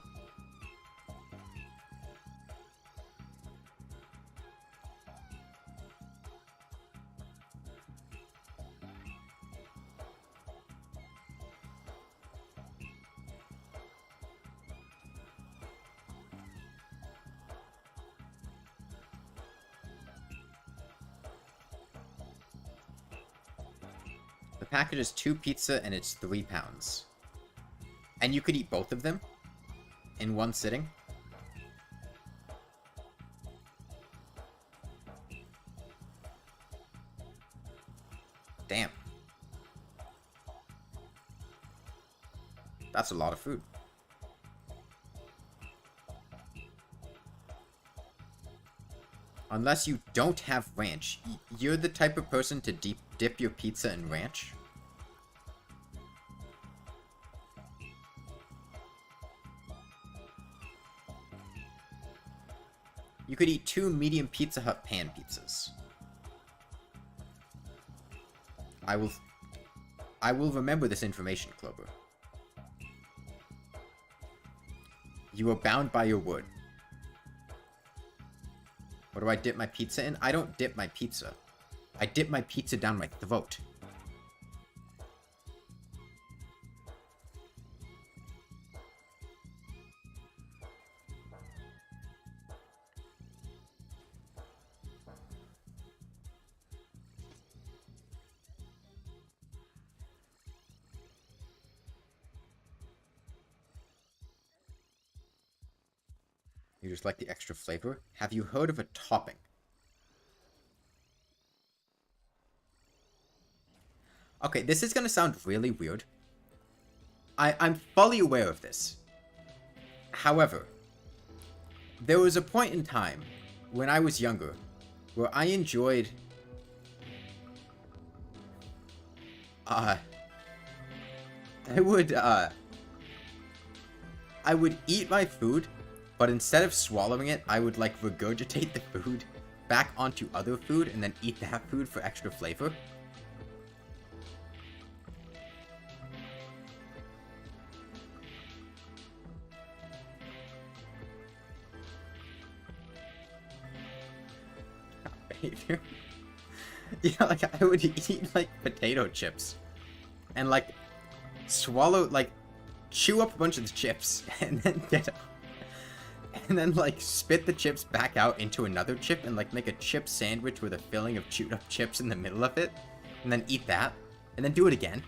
A: The package is 2 pizza and it's 3 pounds. And you could eat both of them in one sitting. Damn. That's a lot of food. Unless you don't have ranch. You're the type of person to dip your pizza in ranch? You could eat 2 medium Pizza Hut pan pizzas. I will remember this information, Clover. You are bound by your word. What do I dip my pizza in? I don't dip my pizza. I dip my pizza down my throat. You just like the extra flavor? Have you heard of a topping? Okay, this is gonna sound really weird. I'm fully aware of this. However, there was a point in time when I was younger where I enjoyed I would eat my food, but instead of swallowing it, I would like regurgitate the food back onto other food and then eat that food for extra flavor. Behavior. Yeah, like I would eat like potato chips and like swallow, like chew up a bunch of the chips and then like spit the chips back out into another chip and like make a chip sandwich with a filling of chewed up chips in the middle of it and then eat that and then do it again.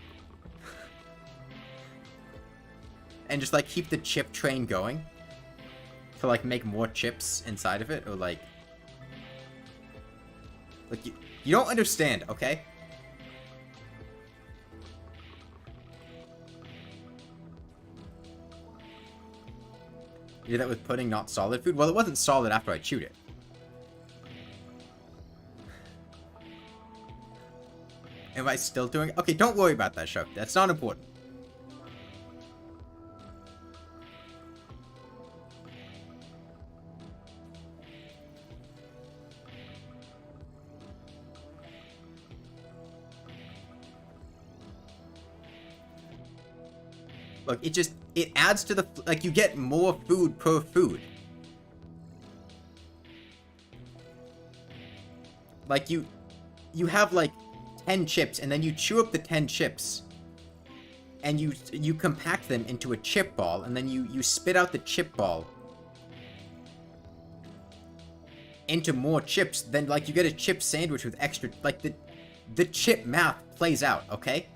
A: And just like keep the chip train going to like make more chips inside of it, or like you don't understand, okay? You did that with pudding, not solid food? Well, it wasn't solid after I chewed it. Am I still doing it? Okay, don't worry about that, Shark. That's not important. Look, it adds to the, like, you get more food per food. Like, you have, like, 10 chips, and then you chew up the 10 chips, and you compact them into a chip ball, and then you spit out the chip ball into more chips, then, like, you get a chip sandwich with extra, like, the chip math plays out, okay?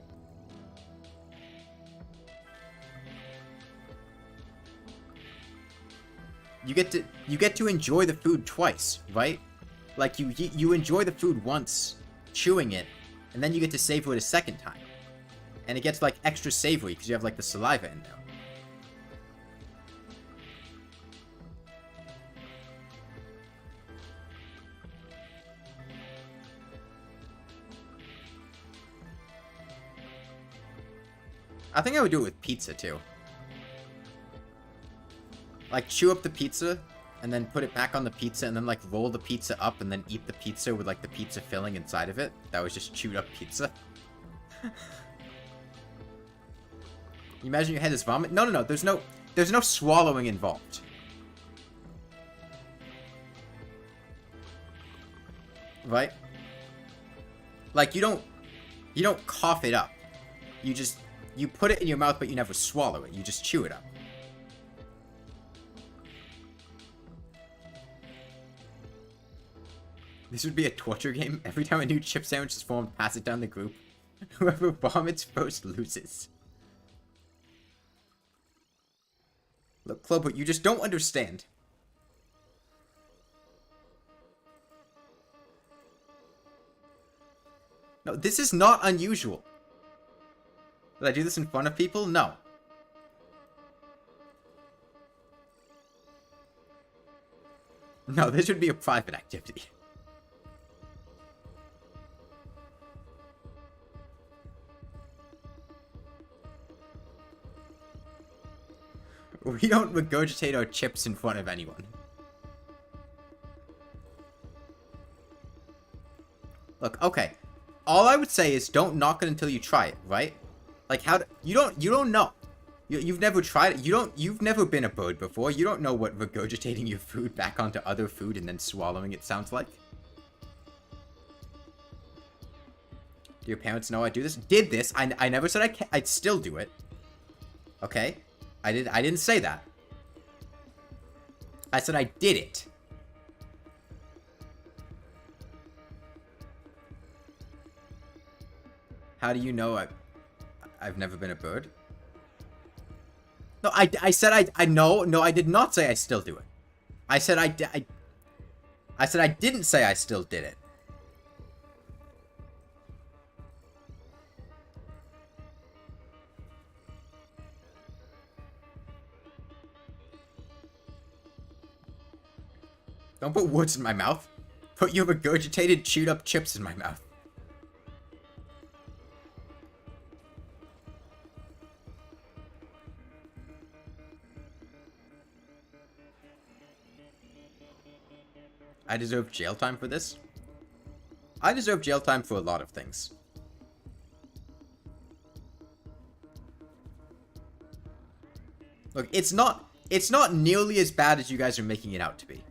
A: You get to enjoy the food twice, right? Like you enjoy the food once, chewing it, and then you get to savor it a second time, and it gets like extra savory because you have like the saliva in there. I think I would do it with pizza too. Like, chew up the pizza, and then put it back on the pizza, and then, like, roll the pizza up, and then eat the pizza with, like, the pizza filling inside of it. That was just chewed up pizza. You imagine your head is vomit? No. There's no swallowing involved. Right? Like, you don't cough it up. You put it in your mouth, but you never swallow it. You just chew it up. This would be a torture game. Every time a new chip sandwich is formed, pass it down the group. Whoever vomits first loses. Look, Clover, you just don't understand. No, this is not unusual. Did I do this in front of people? No. No, this would be a private activity. We don't regurgitate our chips in front of anyone. Look, okay. All I would say is don't knock it until you try it, right? Like you don't know. You've never tried it. You've never been a bird before. You don't know what regurgitating your food back onto other food and then swallowing it sounds like. Do your parents know I do this? Did this. I never said I'd still do it. Okay? I didn't say that. I said I did it. How do you know I've never been a bird? No, I said I know. No, I did not say I still do it. I said I said I didn't say I still did it. Don't put words in my mouth. Put your regurgitated, chewed up chips in my mouth. I deserve jail time for this? I deserve jail time for a lot of things. Look, it's not nearly as bad as you guys are making it out to be.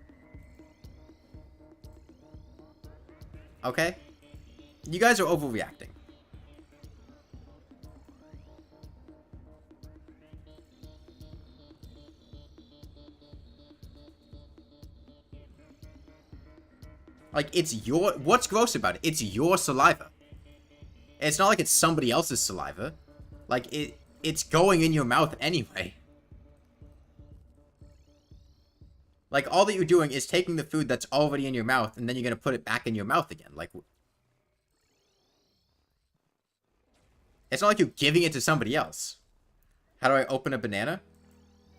A: Okay? You guys are overreacting. Like, it's your... What's gross about it? It's your saliva. It's not like it's somebody else's saliva. Like, it's going in your mouth anyway. Like, all that you're doing is taking the food that's already in your mouth, and then you're gonna put it back in your mouth again. Like... It's not like you're giving it to somebody else. How do I open a banana?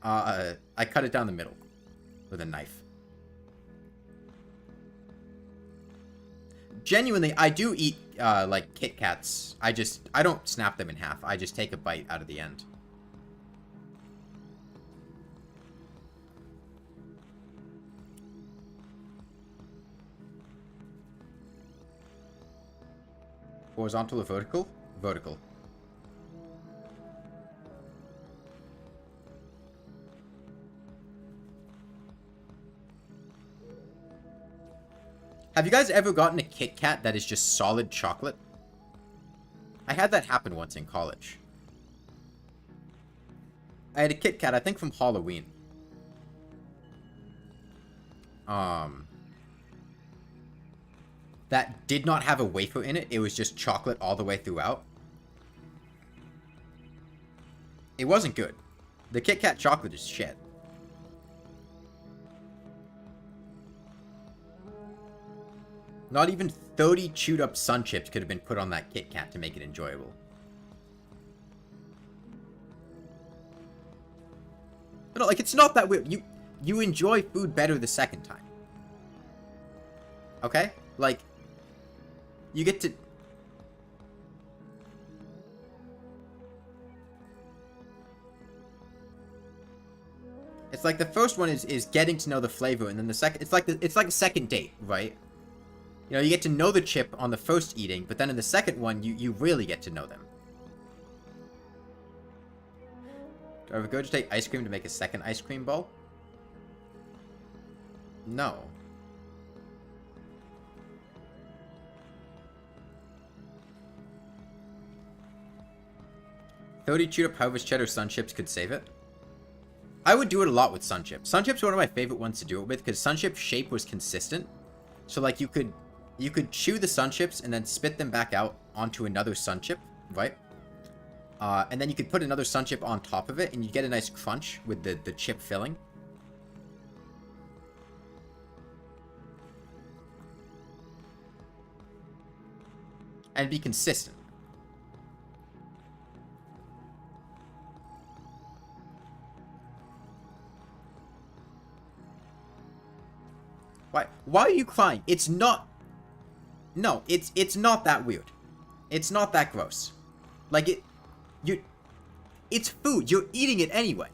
A: I cut it down the middle. With a knife. Genuinely, I do eat, like, Kit Kats. I don't snap them in half. I just take a bite out of the end. Horizontal or vertical? Vertical. Have you guys ever gotten a Kit Kat that is just solid chocolate? I had that happen once in college. I had a Kit Kat, I think from Halloween. That did not have a wafer in it. It was just chocolate all the way throughout. It wasn't good. The Kit Kat chocolate is shit. Not even 30 chewed up Sun Chips could have been put on that Kit Kat to make it enjoyable. But no, like, it's not that weird. You enjoy food better the second time. Okay? Like, you get to... It's like the first one is getting to know the flavor, and then the second... It's like a second date, right? You know, you get to know the chip on the first eating, but then in the second one, you really get to know them. Do I regurgitate ice cream to make a second ice cream ball? No. $30 chewed up Harvest Cheddar Sun Chips could save it. I would do it a lot with Sun Chips. Sun Chips are one of my favorite ones to do it with, because Sun Chip shape was consistent. So, like, you could chew the Sun Chips and then spit them back out onto another Sun Chip, right? And then you could put another Sun Chip on top of it, and you get a nice crunch with the chip filling. And be consistent. Why are you crying? It's not... No, it's not that weird. It's not that gross. Like, it's food. You're eating it anyway.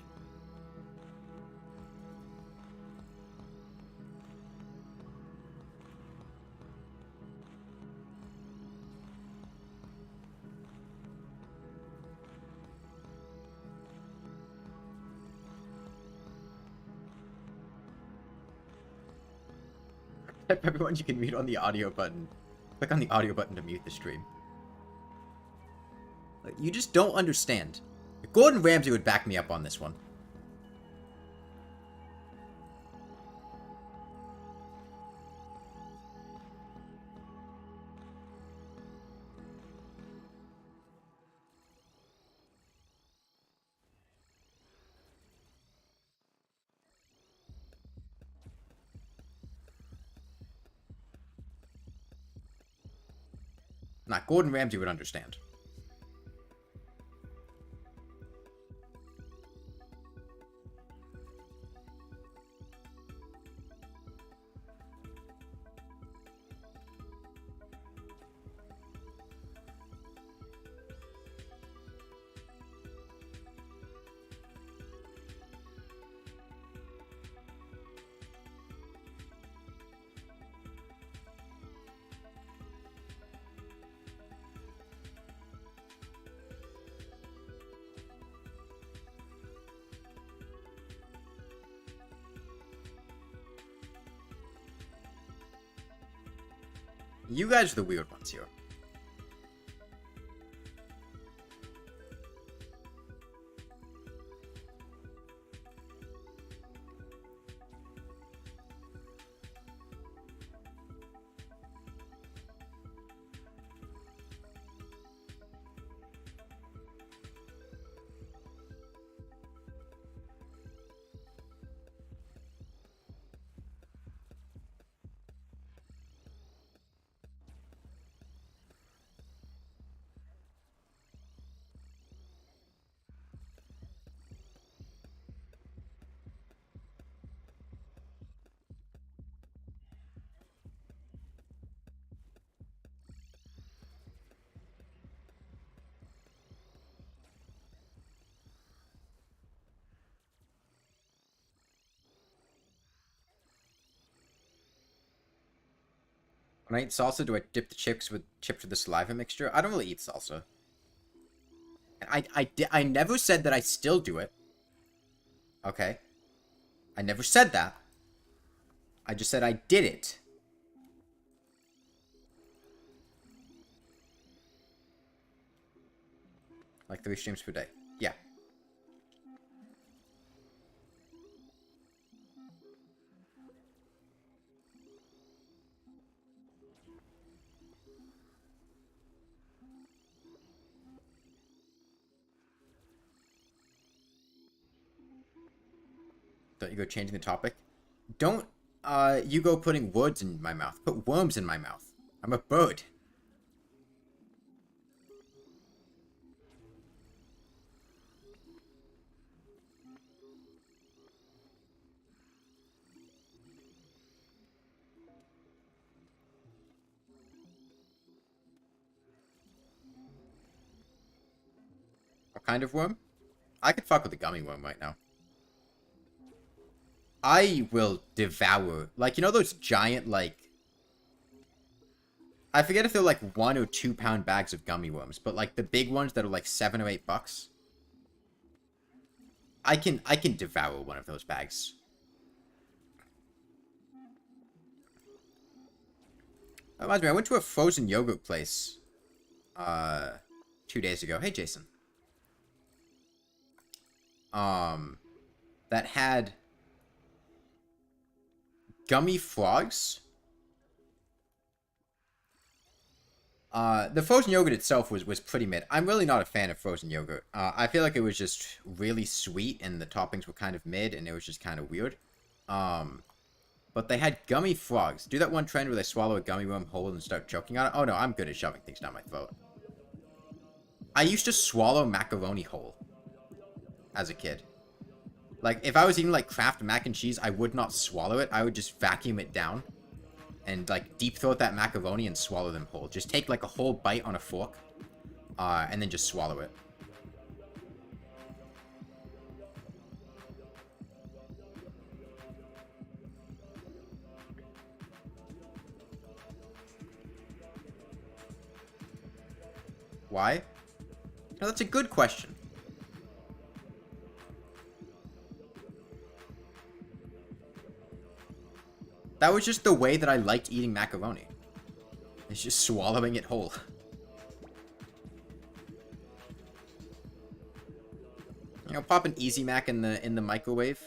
A: Everyone, you can mute on the audio button. Click on the audio button to mute the stream. Like, you just don't understand. Gordon Ramsay would back me up on this one. Nah, Gordon Ramsay would understand. You guys are the weird ones here. When I eat salsa, do I dip the chips with the saliva mixture? I don't really eat salsa. And I never said that I still do it. Okay? I never said that. I just said I did it. Like 3 streams per day. Yeah. Don't you go changing the topic? Don't, you go putting words in my mouth. Put worms in my mouth. I'm a bird. What kind of worm? I could fuck with a gummy worm right now. I will devour, like, you know those giant, like, I forget if they're like 1 or 2 pound bags of gummy worms, but like the big ones that are like $7 or $8. I can devour one of those bags. That reminds me, I went to a frozen yogurt place 2 days ago. Hey, Jason. That had gummy frogs. The frozen yogurt itself was pretty mid. I'm really not a fan of frozen yogurt. I feel like it was just really sweet and the toppings were kind of mid and it was just kind of weird. But they had gummy frogs. Do that one trend where they swallow a gummy worm whole and start choking on it. Oh no, I'm good at shoving things down my throat. I used to swallow macaroni whole as a kid. Like, if I was eating, like, Kraft mac and cheese, I would not swallow it. I would just vacuum it down and, like, deep throat that macaroni and swallow them whole. Just take, like, a whole bite on a fork and then just swallow it. Why? No, that's a good question. That was just the way that I liked eating macaroni. It's just swallowing it whole. You know, pop an Easy Mac in the microwave.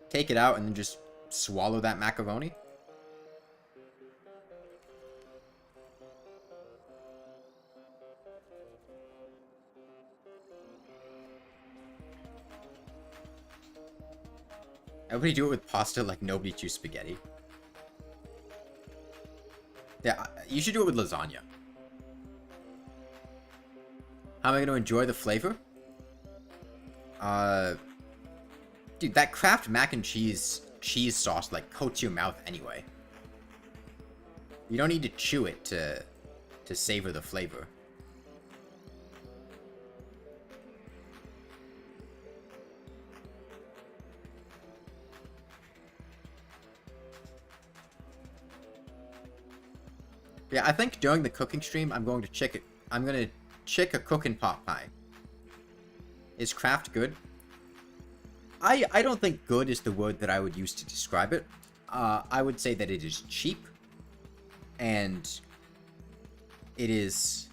A: Take it out and then just swallow that macaroni. Everybody do it with pasta like nobody chews spaghetti. Yeah, you should do it with lasagna. How am I going to enjoy the flavor? Dude, that Kraft mac and cheese sauce like coats your mouth anyway. You don't need to chew it to savor the flavor. Yeah, I think during the cooking stream, I'm going to check it. I'm going to check a cooking pot pie. Is Kraft good? I don't think good is the word that I would use to describe it. I would say that it is cheap. And it is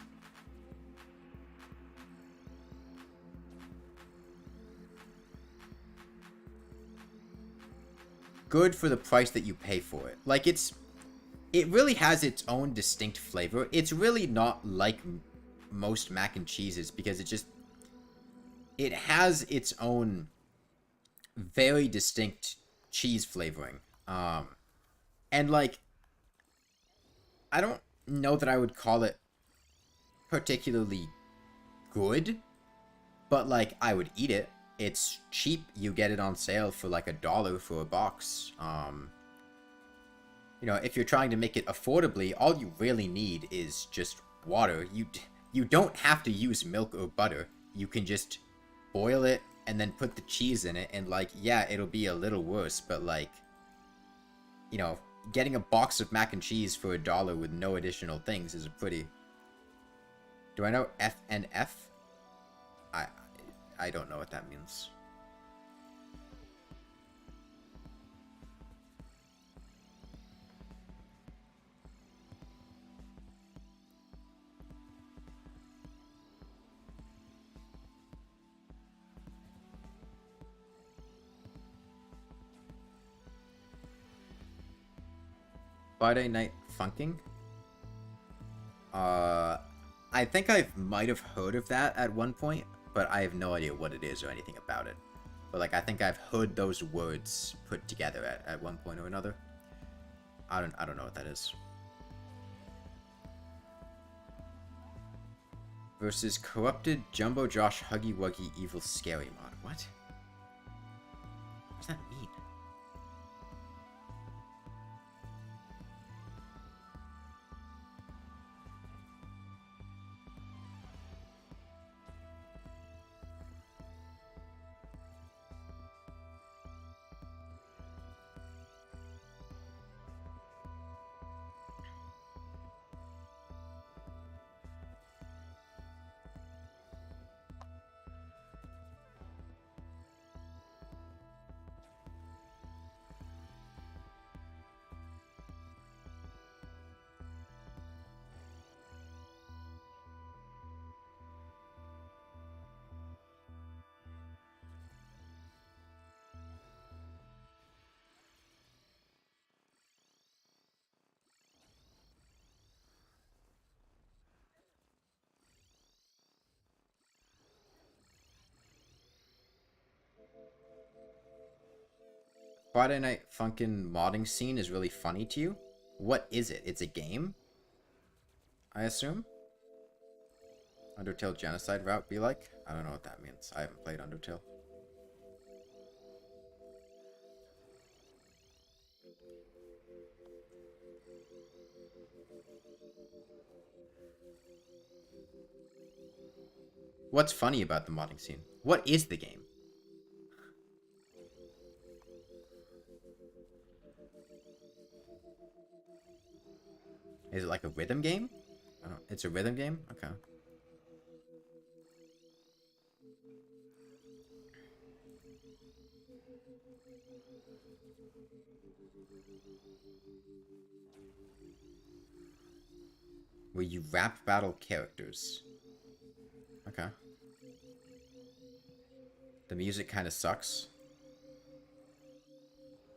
A: good for the price that you pay for it. Like, it really has its own distinct flavor. It's really not like most mac and cheeses because it has its own very distinct cheese flavoring. And like, I don't know that I would call it particularly good, but like, I would eat it. It's cheap. You get it on sale for like $1 for a box. You know, if you're trying to make it affordably, all you really need is just water. You don't have to use milk or butter. You can just boil it and then put the cheese in it, and like, yeah, it'll be a little worse, but like, you know, getting a box of mac and cheese for $1 with no additional things is a pretty... Do I know FNF? I don't know what that means. Friday Night Funking? I think I might have heard of that at one point, but I have no idea what it is or anything about it. But, like, I think I've heard those words put together at one point or another. I don't know what that is. Versus Corrupted Jumbo Josh Huggy Wuggy Evil Scary Mod. What? What does that mean? Friday Night Funkin' modding scene is really funny to you? What is it? It's a game? I assume? Undertale Genocide route be like? I don't know what that means. I haven't played Undertale. What's funny about the modding scene? What is the game? Is it like a rhythm game? I don't. It's a rhythm game? Okay. Where you rap battle characters. Okay. The music kind of sucks.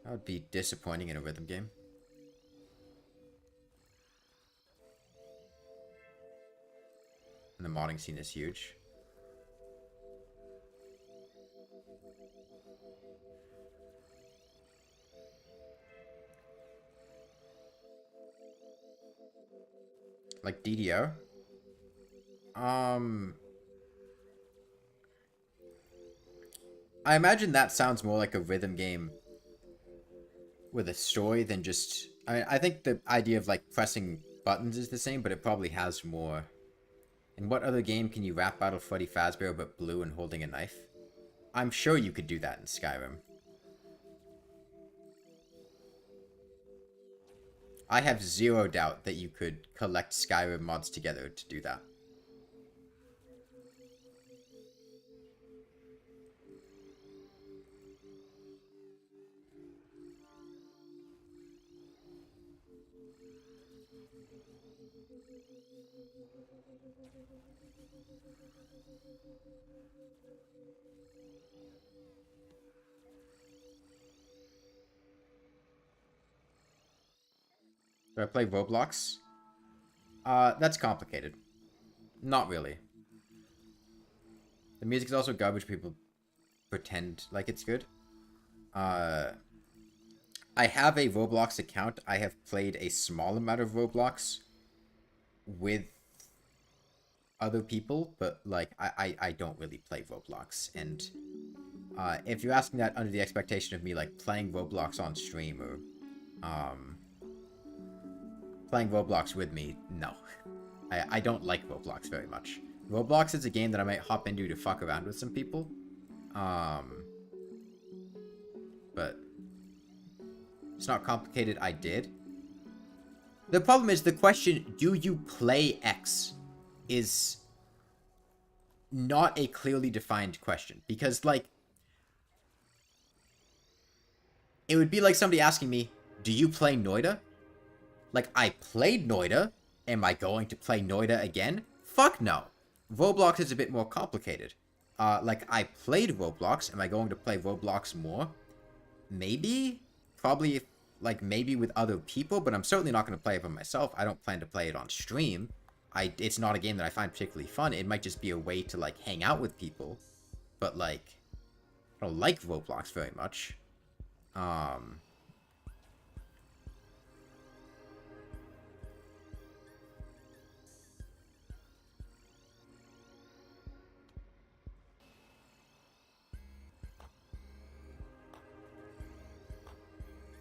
A: That would be disappointing in a rhythm game. And the modding scene is huge. Like DDO? I imagine that sounds more like a rhythm game with a story than just... I think the idea of, like, pressing buttons is the same, but it probably has more... In what other game can you rap battle Freddy Fazbear but blue and holding a knife? I'm sure you could do that in Skyrim. I have zero doubt that you could collect Skyrim mods together to do that. Do I play Roblox? That's complicated. Not really. The music is also garbage. People pretend like it's good. I have a Roblox account. I have played a small amount of Roblox with other people, but like I don't really play Roblox. And if you're asking that under the expectation of me like playing Roblox on stream or playing Roblox with me, no. I don't like Roblox very much. Roblox is a game that I might hop into to fuck around with some people. But it's not complicated. I did. The problem is the question, do you play X, is not a clearly defined question. Because, like, it would be like somebody asking me, do you play Noida? Like, I played Noida. Am I going to play Noida again? Fuck no. Roblox is a bit more complicated. Like, I played Roblox. Am I going to play Roblox more? Maybe? Probably, like, maybe with other people, but I'm certainly not going to play it by myself. I don't plan to play it on stream. It's not a game that I find particularly fun. It might just be a way to, like, hang out with people. But, like, I don't like Roblox very much.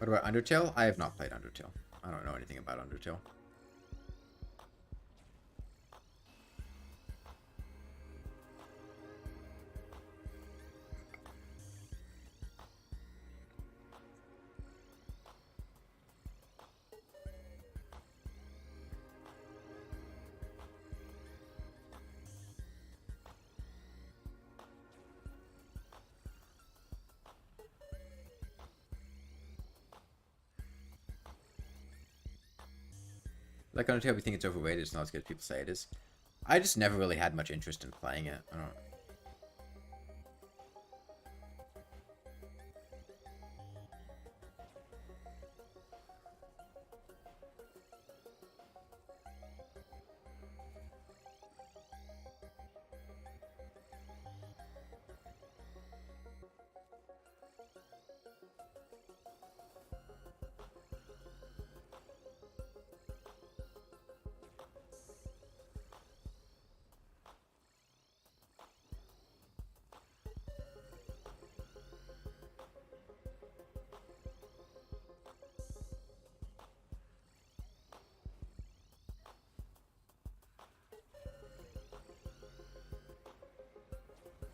A: What about Undertale? I have not played Undertale. I don't know anything about Undertale. Like Undertale, we think it's overrated. It's not as good as people say it is. I just never really had much interest in playing it. I don't.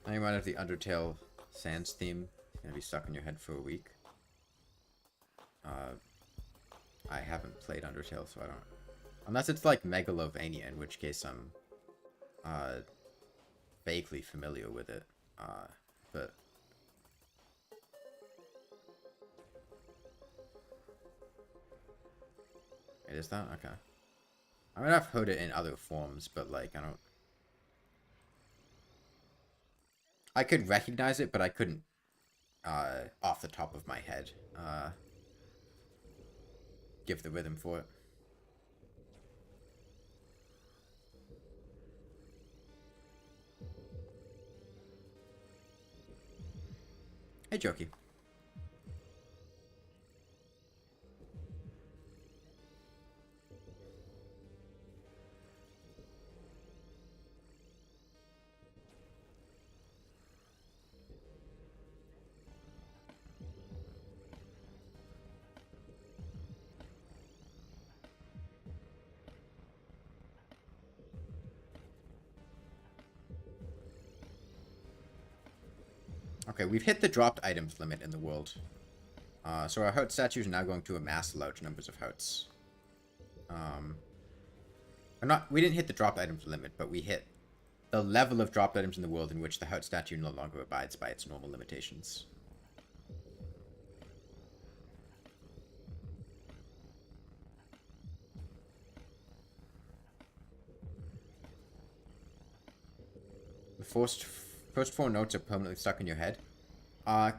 A: I remind of the Undertale Sans theme. It's gonna be stuck in your head for a week. I haven't played Undertale, so I don't. Unless it's like Megalovania, in which case I'm vaguely familiar with it. But it is that? Okay. I mean, I've heard it in other forms, but like I don't. I could recognize it, but I couldn't, off the top of my head, give the rhythm for it. Hey, Jokey. Okay, we've hit the dropped items limit in the world. So our heart statues are now going to amass large numbers of hearts. We didn't hit the dropped items limit, but we hit the level of dropped items in the world in which the heart statue no longer abides by its normal limitations. The first four notes are permanently stuck in your head.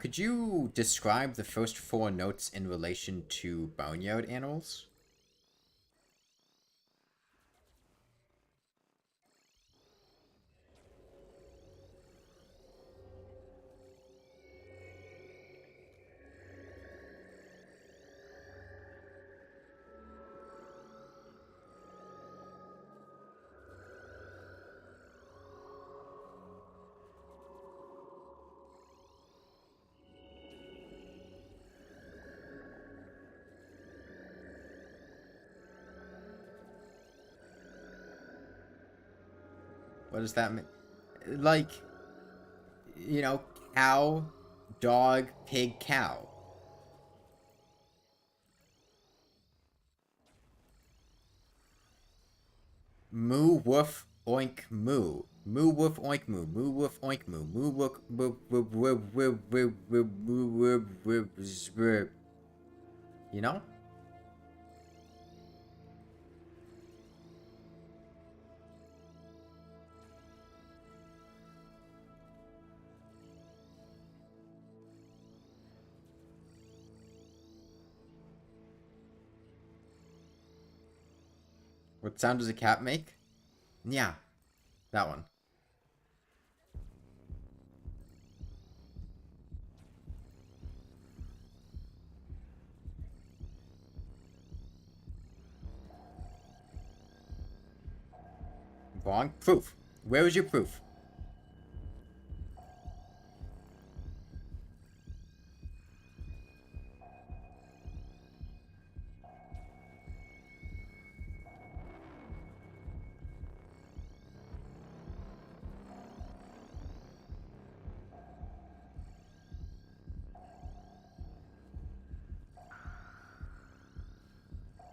A: Could you describe the first four notes in relation to boneyard animals? What does that mean? Like, you know, cow, dog, pig, cow. Moo woof oink moo. Moo woof oink moo. Moo woof oink moo. Moo woof you know? What sound does a cat make? Yeah, that one. Wrong. Proof. Where is your proof?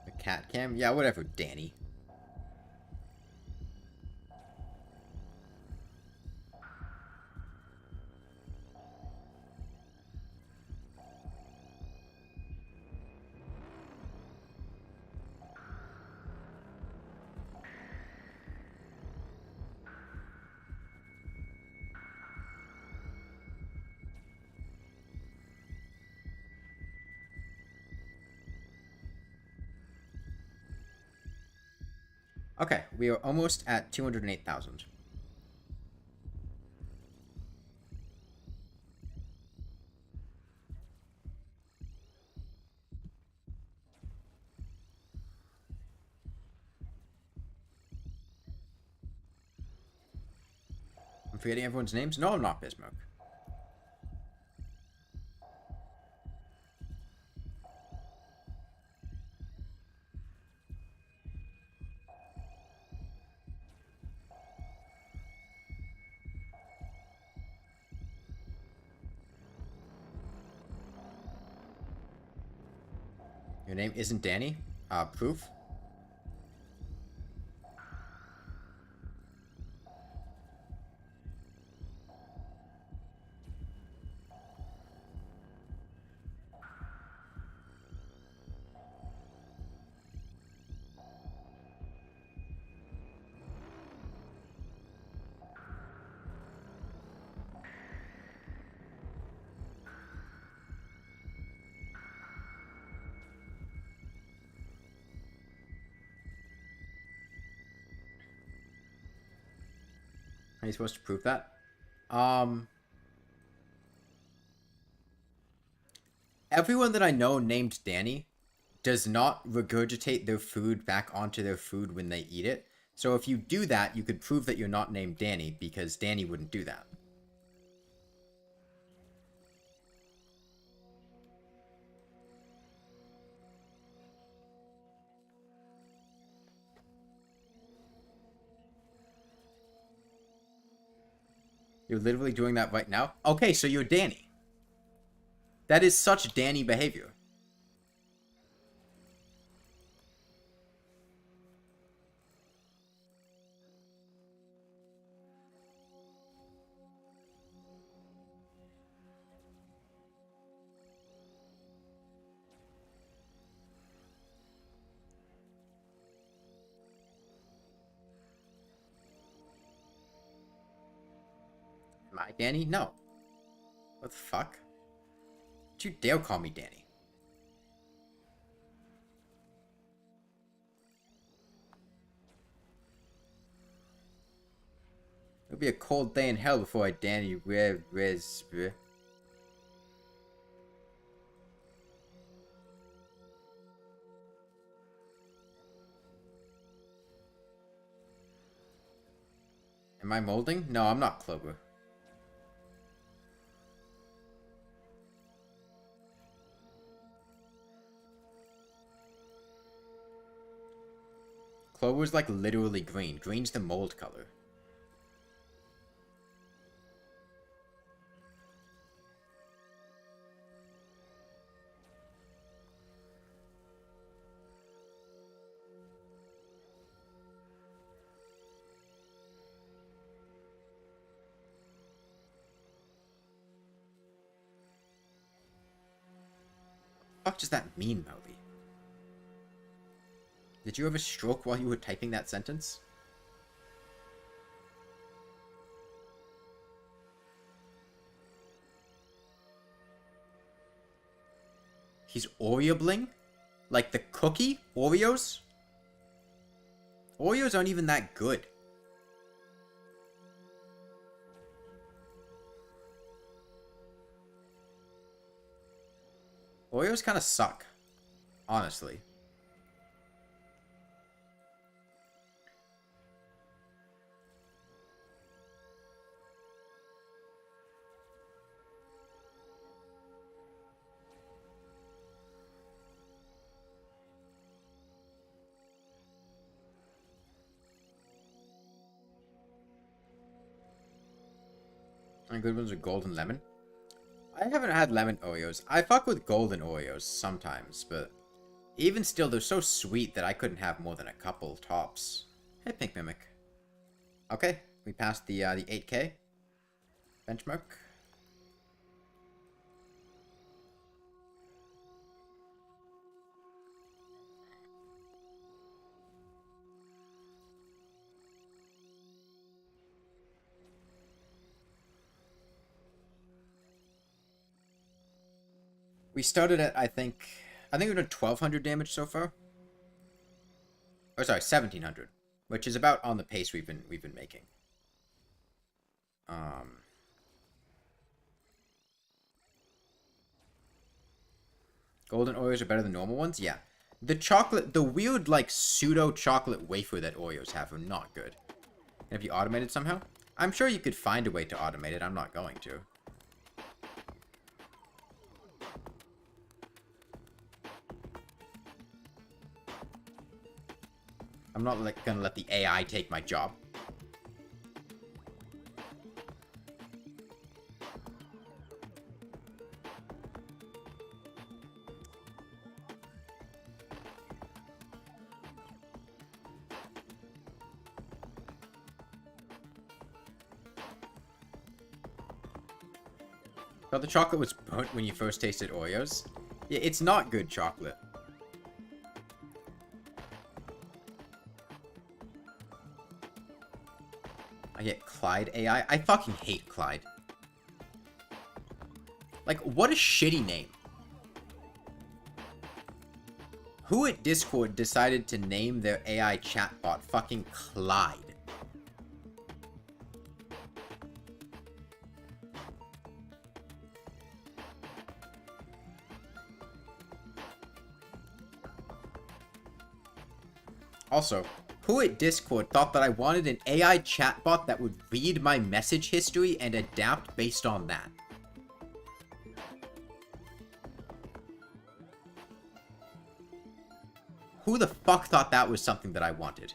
A: A cat cam? Yeah, whatever, Danny. Okay, we are almost at 208,000. I'm forgetting everyone's names? No, I'm not, Bismarck. Your name isn't Danny? Proof? Are you supposed to prove that? Everyone that I know named Danny does not regurgitate their food back onto their food when they eat it. So if you do that, you could prove that you're not named Danny, because Danny wouldn't do that. You're literally doing that right now? Okay, so you're Danny. That is such Danny behavior. Am I Danny? No. What the fuck? Don't you dare call me Danny. It'll be a cold day in hell before I Danny Rez. Am I molding? No, I'm not Clover. Clover's like literally green. Green's the mold color. Fuck does that mean, Melby? Did you have a stroke while you were typing that sentence? He's Oreo-bling? Like the cookie? Oreos? Oreos aren't even that good. Oreos kind of suck. Honestly. And good ones are golden lemon. I haven't had lemon Oreos. I fuck with golden Oreos sometimes, but even still, they're so sweet that I couldn't have more than a couple tops. Hey, Pink Mimic. Okay, we passed the 8K benchmark. We started at, I think we've done 1,200 damage so far. Or sorry, 1,700, which is about on the pace we've been making. Golden Oreos are better than normal ones? Yeah. The weird, like, pseudo-chocolate wafer that Oreos have are not good. Have you automated somehow? I'm sure you could find a way to automate it. I'm not going to. I'm not gonna let the AI take my job. Thought the chocolate was burnt when you first tasted Oreos. Yeah, it's not good chocolate. I get Clyde AI. I fucking hate Clyde. Like, what a shitty name. Who at Discord decided to name their AI chatbot fucking Clyde? Also, who at Discord thought that I wanted an AI chatbot that would read my message history and adapt based on that? Who the fuck thought that was something that I wanted?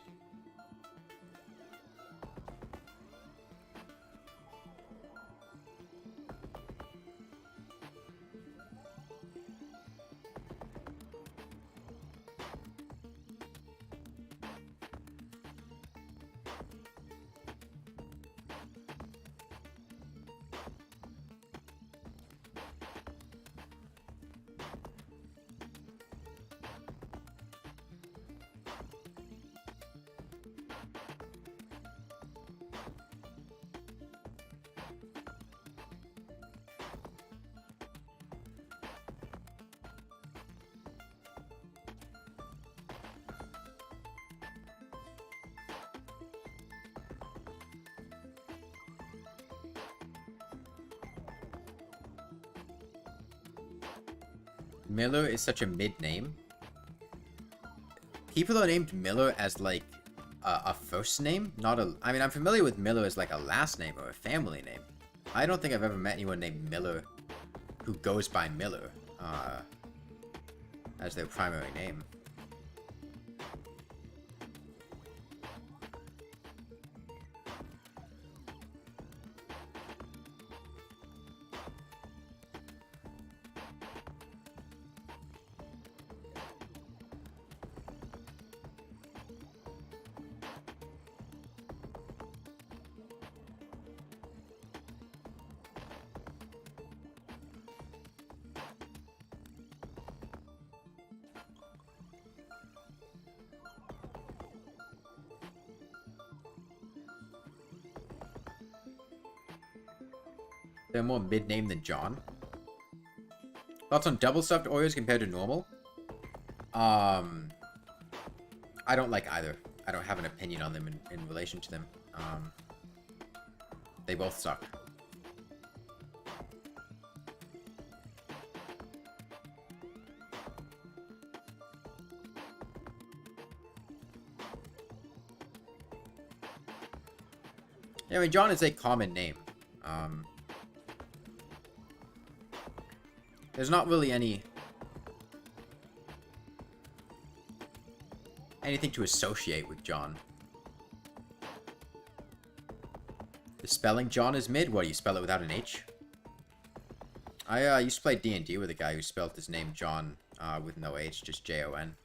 A: Miller is such a mid-name. People are named Miller as, like, a first name, not a... I mean, I'm familiar with Miller as, like, a last name or a family name. I don't think I've ever met anyone named Miller who goes by Miller, as their primary name. They're more mid-name than John. Thoughts on double stuffed Oreos compared to normal? I don't like either. I don't have an opinion on them in relation to them. They both suck. Yeah, I mean, John is a common name. There's not really anything to associate with John. The spelling John is mid? What, you spell it without an H? I used to play D&D with a guy who spelled his name John with no H, just Jon.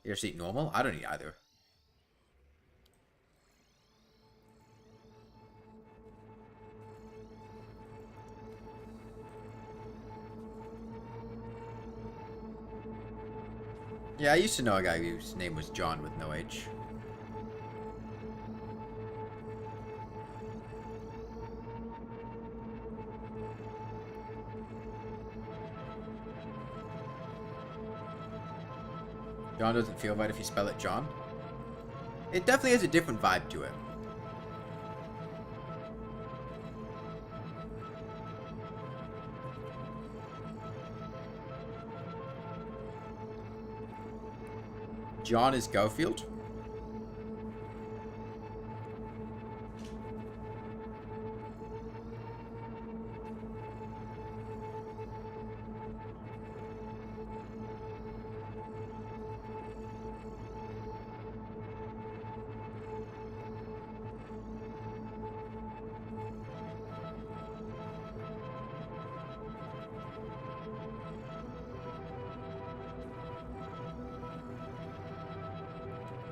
A: You just eat normal? I don't eat either. Yeah, I used to know a guy whose name was John with no H. John doesn't feel right if you spell it John. It definitely has a different vibe to it. John is Garfield.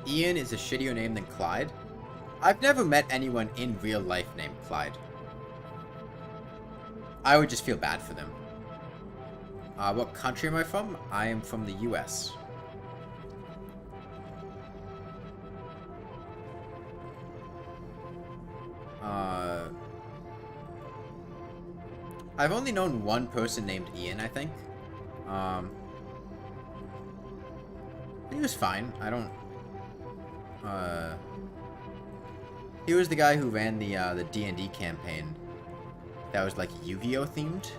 A: Ian is a shittier name than Clyde. I've never met anyone in real life named Clyde. I would just feel bad for them. What country am I from? I am from the US. I've only known one person named Ian, I think. He was fine. I don't... he was the guy who ran the D&D campaign that was like Yu-Gi-Oh themed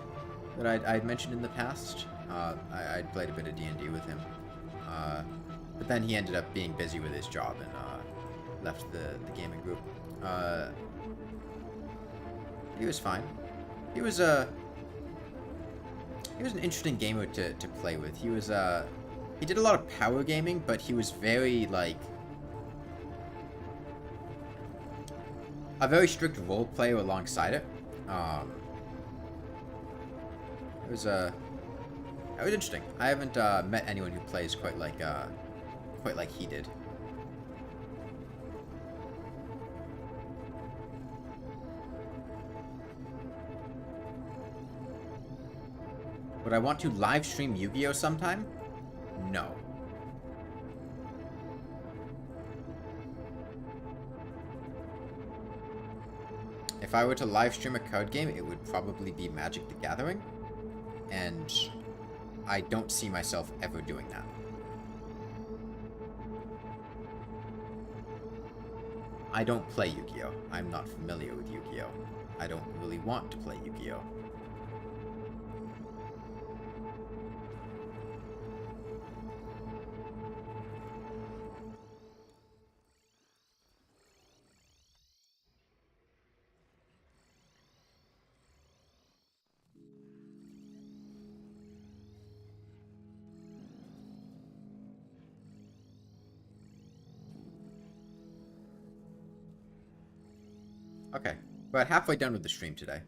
A: that I'd mentioned in the past. I'd played a bit of D&D with him, but then he ended up being busy with his job and left the gaming group. He was fine. He was an interesting gamer to play with. He did a lot of power gaming, but he was very like a very strict role player alongside it. It was interesting. I haven't met anyone who plays quite like he did. Would I want to live stream Yu-Gi-Oh sometime? No. If I were to live stream a card game, it would probably be Magic the Gathering, and I don't see myself ever doing that. I don't play Yu-Gi-Oh! I'm not familiar with Yu-Gi-Oh! I don't really want to play Yu-Gi-Oh! Okay, we're about halfway done with the stream today.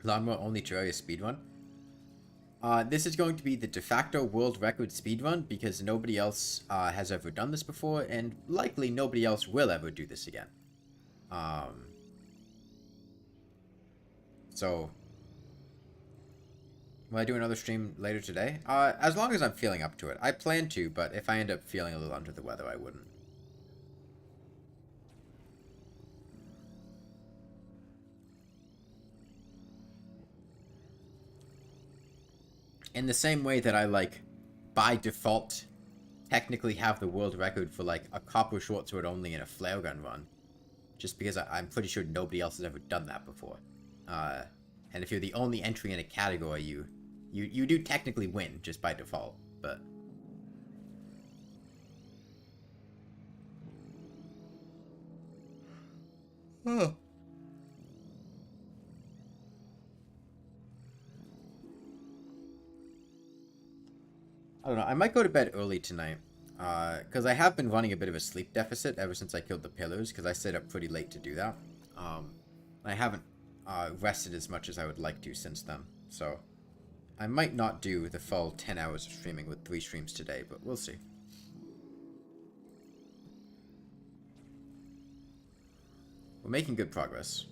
A: Lawnmower only Terraria speedrun. This is going to be the de facto world record speedrun because nobody else has ever done this before, and likely nobody else will ever do this again. Um, so, will I do another stream later today? As long as I'm feeling up to it. I plan to, but if I end up feeling a little under the weather, I wouldn't. In the same way that I, like, by default, technically have the world record for, like, a copper short sword only in a flare gun run. Just because I'm pretty sure nobody else has ever done that before. And if you're the only entry in a category, you do technically win, just by default, but... Oh. I don't know, I might go to bed early tonight. Because I have been running a bit of a sleep deficit ever since I killed the pillars, because I stayed up pretty late to do that. I haven't rested as much as I would like to since then, so... I might not do the full 10 hours of streaming with 3 streams today, but we'll see. We're making good progress.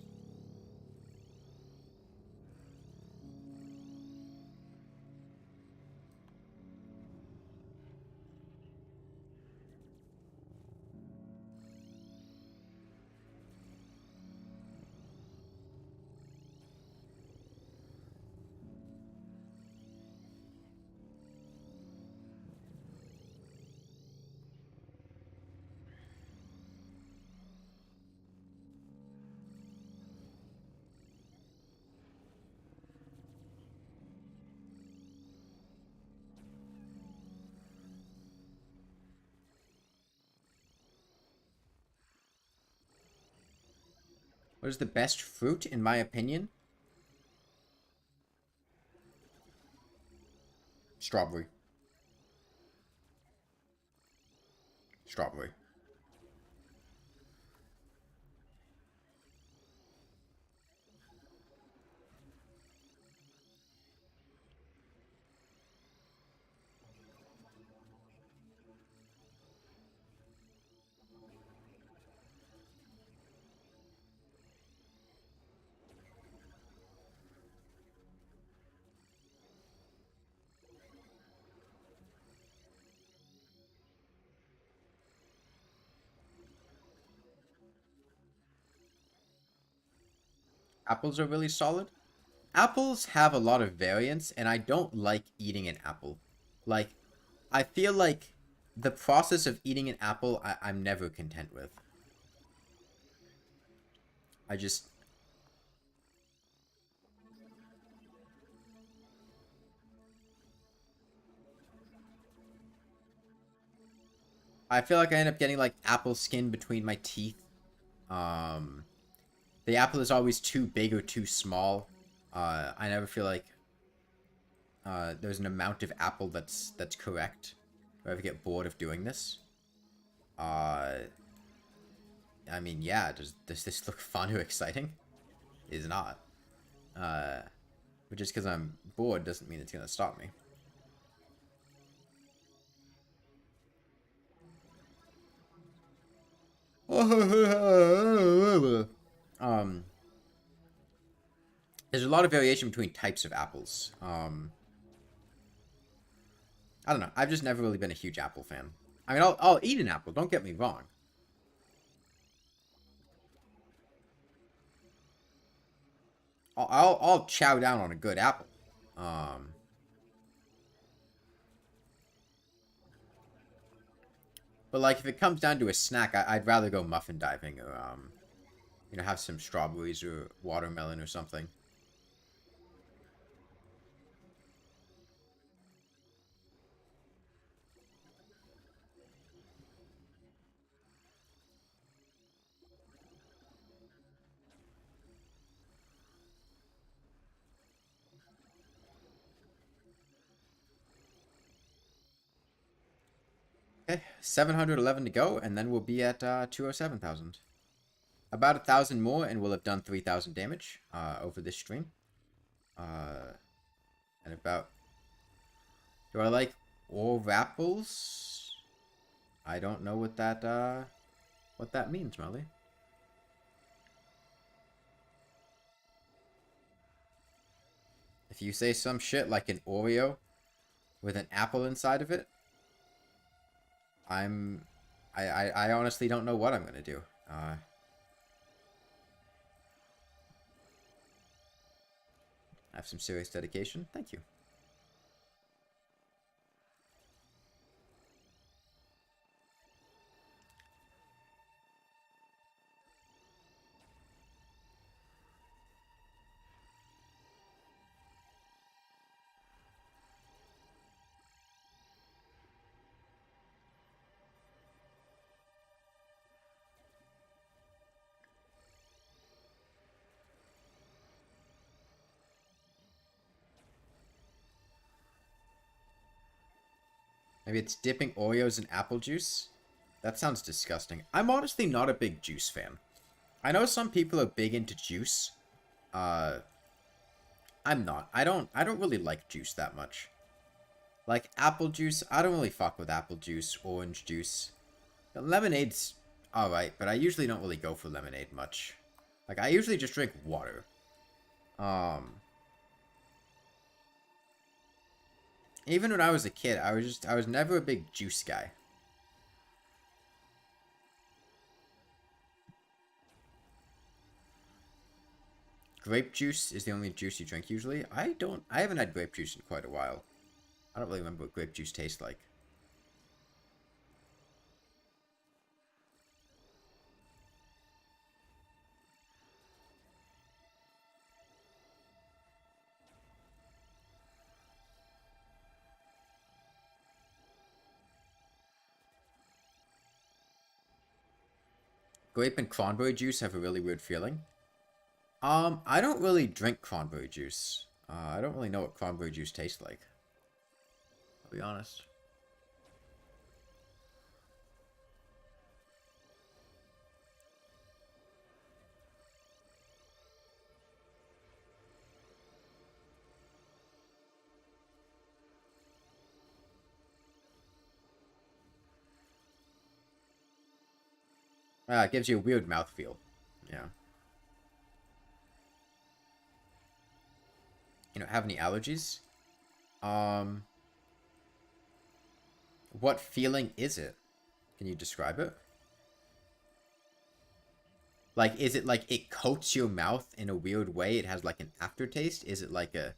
A: What is the best fruit, in my opinion? Strawberry. Strawberry. Apples are really solid. Apples have a lot of variance, and I don't like eating an apple. Like, I feel like the process of eating an apple, I'm never content with. I just... I feel like I end up getting, like, apple skin between my teeth. The apple is always too big or too small. I never feel like there's an amount of apple that's correct. Or I ever get bored of doing this. I mean, yeah, does this look fun or exciting? It is not. But just because I'm bored doesn't mean it's gonna stop me. There's a lot of variation between types of apples. I don't know. I've just never really been a huge apple fan. I mean, I'll eat an apple. Don't get me wrong. I'll chow down on a good apple. But like if it comes down to a snack, I'd rather go muffin diving or you know, have some strawberries or watermelon or something. Okay, 711 to go, and then we'll be at 207,000. About 1,000 more, and we'll have done 3,000 damage over this stream. And about... Do I like all apples? I don't know what that means, Molly. If you say some shit like an Oreo with an apple inside of it, I honestly don't know what I'm gonna do. I have some serious dedication. Thank you. Maybe it's dipping Oreos in apple juice? That sounds disgusting. I'm honestly not a big juice fan. I know some people are big into juice. I'm not. I don't really like juice that much. Like apple juice, I don't really fuck with apple juice, orange juice. Lemonade's alright, but I usually don't really go for lemonade much. Like I usually just drink water. Even when I was a kid, I was never a big juice guy. Grape juice is the only juice you drink usually. I haven't had grape juice in quite a while. I don't really remember what grape juice tastes like. Grape and cranberry juice have a really weird feeling. I don't really drink cranberry juice. I don't really know what cranberry juice tastes like. I'll be honest. It gives you a weird mouthfeel. Yeah. You don't have any allergies? What feeling is it? Can you describe it? Like, is it like it coats your mouth in a weird way? It has like an aftertaste? Is it like a...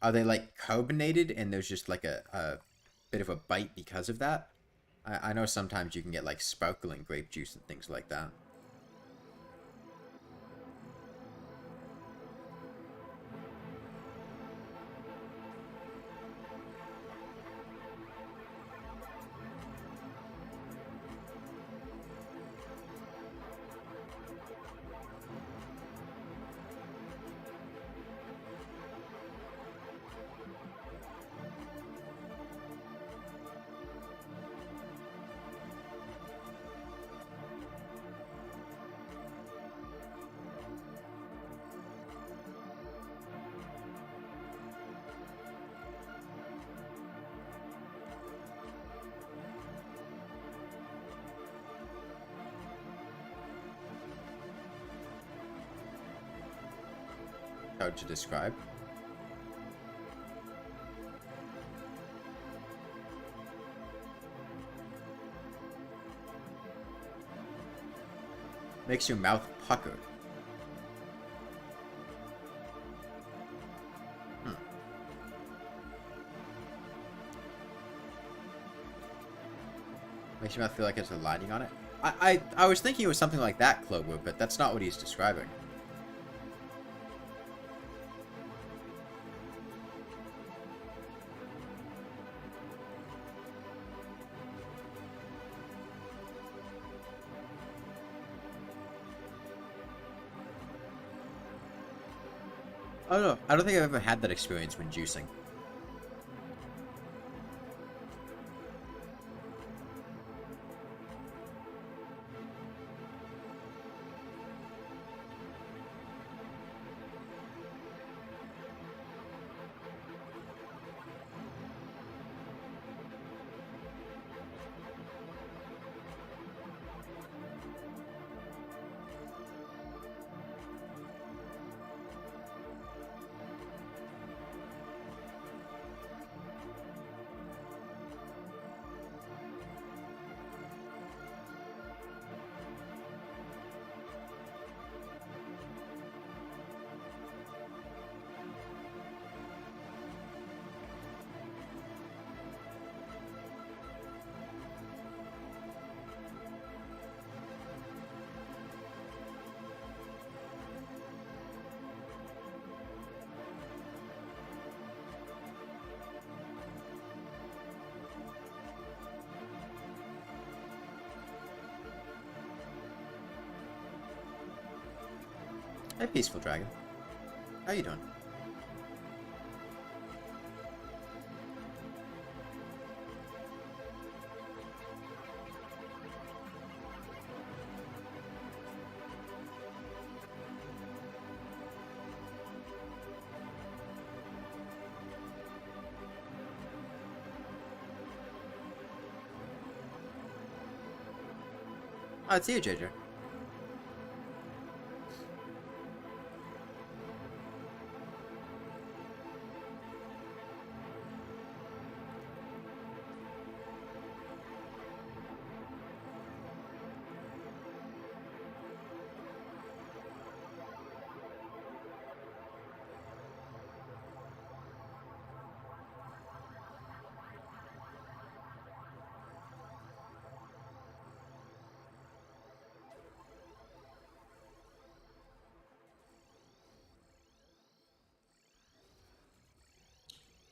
A: Are they like carbonated and there's just like a bit of a bite because of that? I know sometimes you can get like sparkling grape juice and things like that. Hard to describe. Makes your mouth pucker. Makes your mouth feel like it's a lining on it. I was thinking it was something like that, Clover, but that's not what he's describing. I don't know. I don't think I've ever had that experience when juicing. Hey, Peaceful Dragon. How you doing? Oh, it's you, JJ.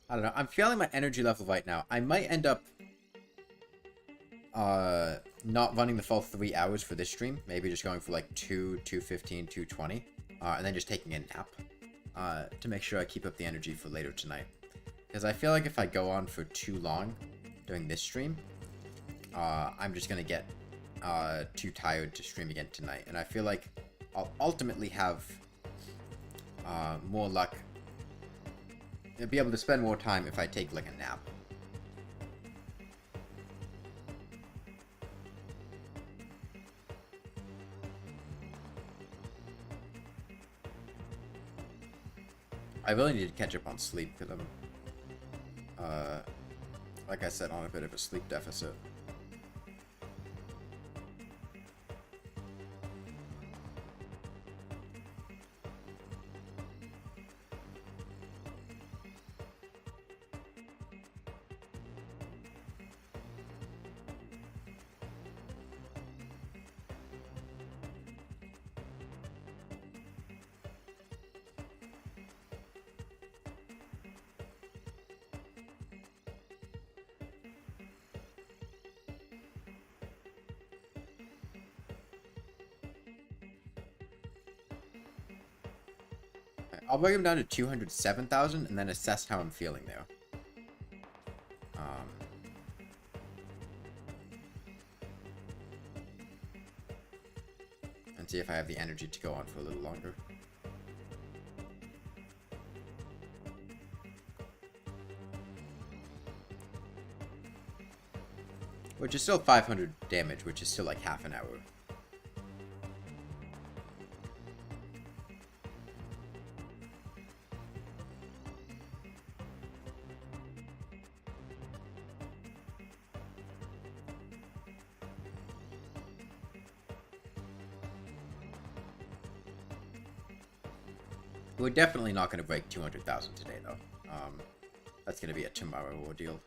A: I don't know. I'm feeling my energy level right now. I might end up not running the full 3 hours for this stream. Maybe just going for like 2:15, 2:20. And then just taking a nap. To make sure I keep up the energy for later tonight. Because I feel like if I go on for too long during this stream, I'm just gonna get too tired to stream again tonight. And I feel like I'll ultimately have more luck. I'll be able to spend more time if I take like a nap. I really need to catch up on sleep because I'm, like I said, on a bit of a sleep deficit. I'll bring him down to 207,000 and then assess how I'm feeling there. And see if I have the energy to go on for a little longer. Which is still 500 damage, which is still like half an hour. We're definitely not going to break 200,000 today, though. That's going to be a tomorrow ordeal.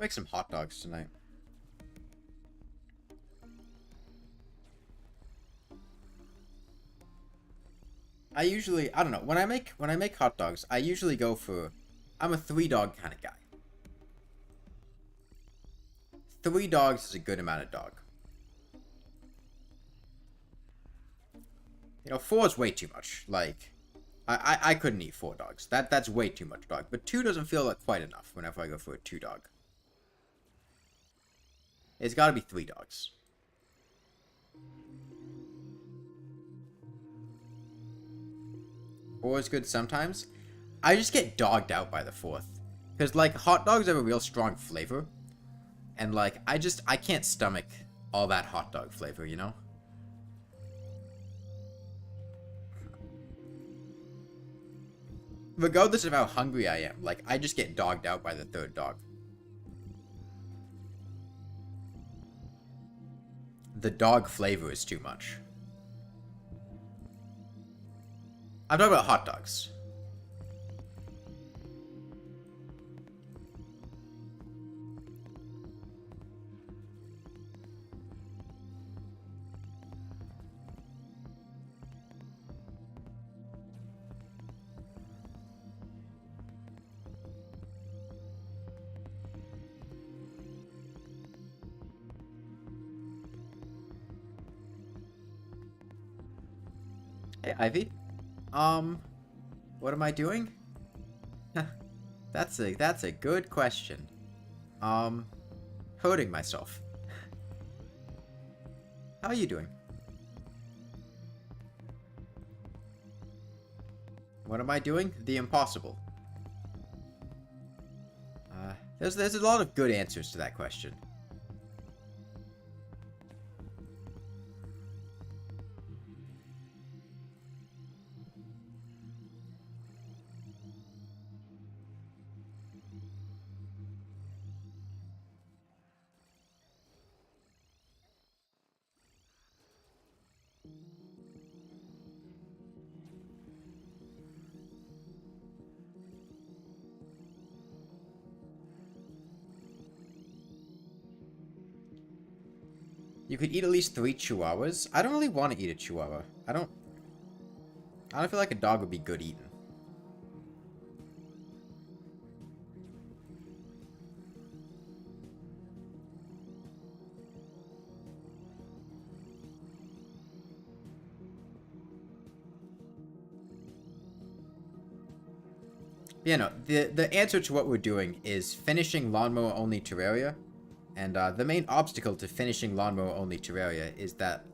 A: make some hot dogs tonight. I don't know, when I make hot dogs, I usually go for, I'm a 3-dog kind of guy. 3 dogs is a good amount of dog. You know, 4 is way too much. Like, I couldn't eat 4 dogs. That's way too much dog. But 2 doesn't feel like quite enough whenever I go for a 2-dog. It's got to be 3 dogs. Four is good sometimes. I just get dogged out by the 4th. Because, like, hot dogs have a real strong flavor. And, like, I can't stomach all that hot dog flavor, you know? Regardless of how hungry I am, like, I just get dogged out by the 3rd dog. The dog flavor is too much. I'm talking about hot dogs. Hey, Ivy. What am I doing? That's a good question. Hurting myself. How are you doing? What am I doing? The impossible. There's a lot of good answers to that question. You could eat at least 3 chihuahuas. I don't really want to eat a chihuahua. I don't feel like a dog would be good eaten. Yeah, no, the answer to what we're doing is finishing Lawnmower only Terraria. And the main obstacle to finishing Lawnmower only Terraria is that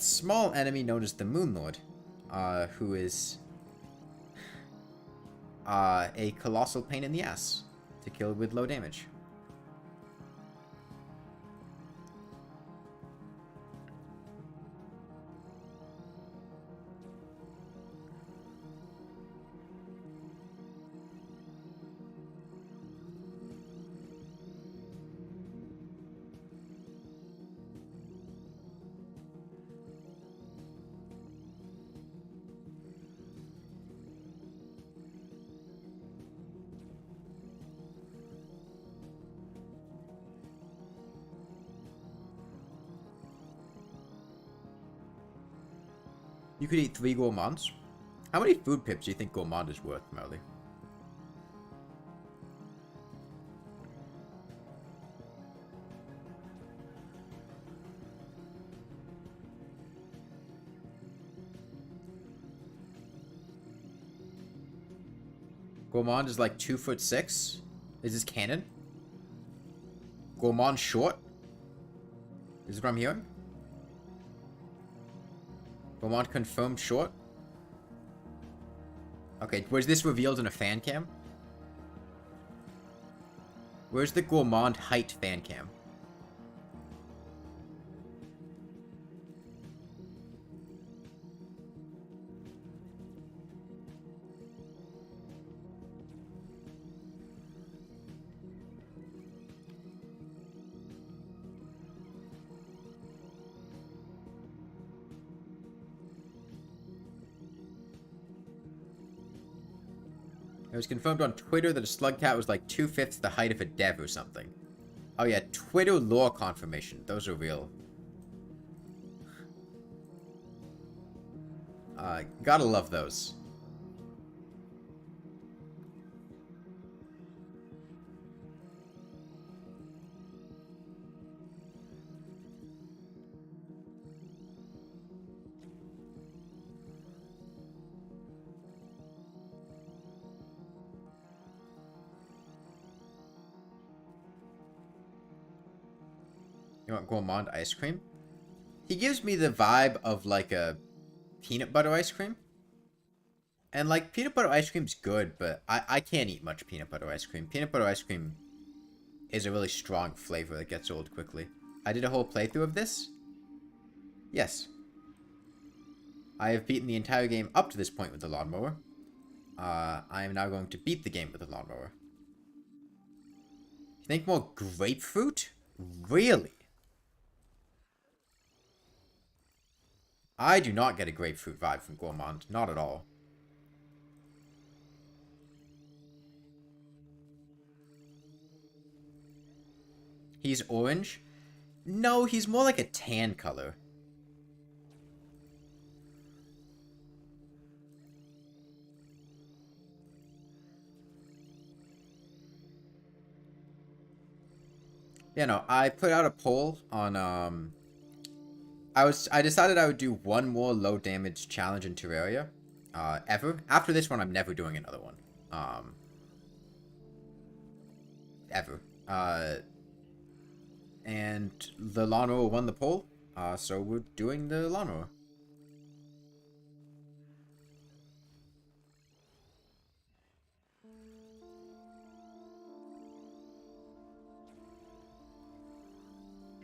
A: small enemy known as the Moonlord, who is a colossal pain in the ass to kill with low damage. You could eat 3 gourmands. How many food pips do you think gourmand is worth, Merly? Gourmand is like 2'6". Is this canon? Gourmand short? Is this what I'm hearing? Gourmand confirmed short? Okay, was this revealed in a fan cam? Where's the Gourmand height fan cam? It was confirmed on Twitter that a slug cat was like 2/5 the height of a dev or something. Oh yeah, Twitter lore confirmation. Those are real. Gotta love those. You want gourmand ice cream? He gives me the vibe of like a peanut butter ice cream. And like peanut butter ice cream's good, but I can't eat much peanut butter ice cream. Peanut butter ice cream is a really strong flavor that gets old quickly. I did a whole playthrough of this. Yes. I have beaten the entire game up to this point with the lawnmower. I am now going to beat the game with the lawnmower. You think more grapefruit? Really? I do not get a grapefruit vibe from Gourmand. Not at all. He's orange? No, he's more like a tan color. Yeah, no, I put out a poll on, I decided I would do one more low damage challenge in Terraria, ever. After this one, I'm never doing another one. Ever. And the lawnmower won the poll, so we're doing the lawnmower.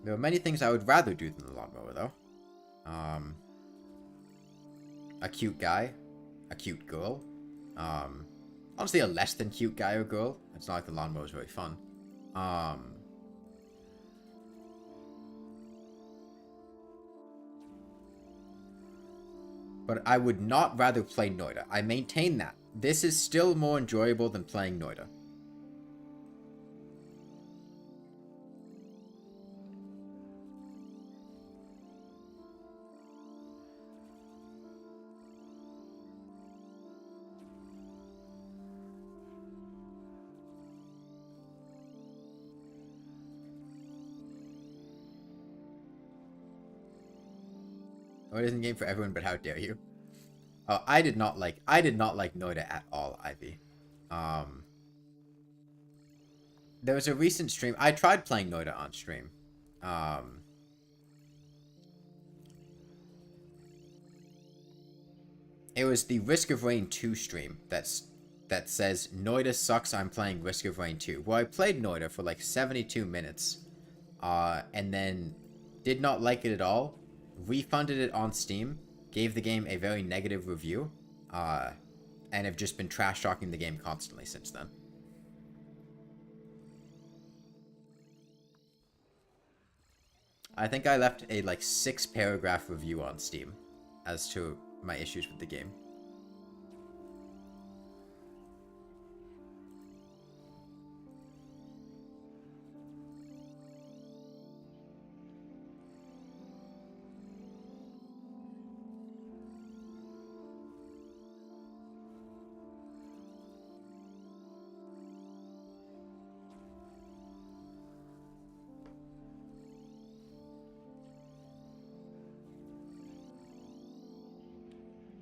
A: There are many things I would rather do than the lawnmower, though. A cute guy, a cute girl. Honestly, a less than cute guy or girl. It's not like the lawnmower is very fun. But I would not rather play Noida. I maintain that. This is still more enjoyable than playing Noida. Oh, it isn't a game for everyone, but how dare you? Oh, I did not like Noida at all, Ivy. There was a recent stream. I tried playing Noida on stream. It was the Risk of Rain 2 stream that says Noida sucks, I'm playing Risk of Rain 2. Well, I played Noida for like 72 minutes. And then did not like it at all. Refunded it on Steam. Gave the game a very negative review. And have just been trash talking the game constantly since then. I think I left a like 6-paragraph review on Steam as to my issues with the game.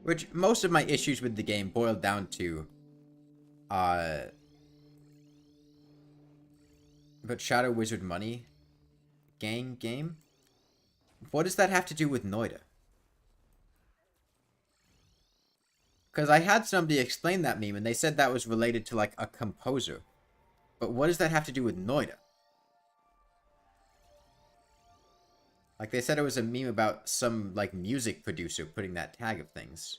A: Which, most of my issues with the game boiled down to, but Shadow Wizard Money Gang game? What does that have to do with Noida? Because I had somebody explain that meme, and they said that was related to, like, a composer. But what does that have to do with Noida? Like, they said it was a meme about some, like, music producer putting that tag of things.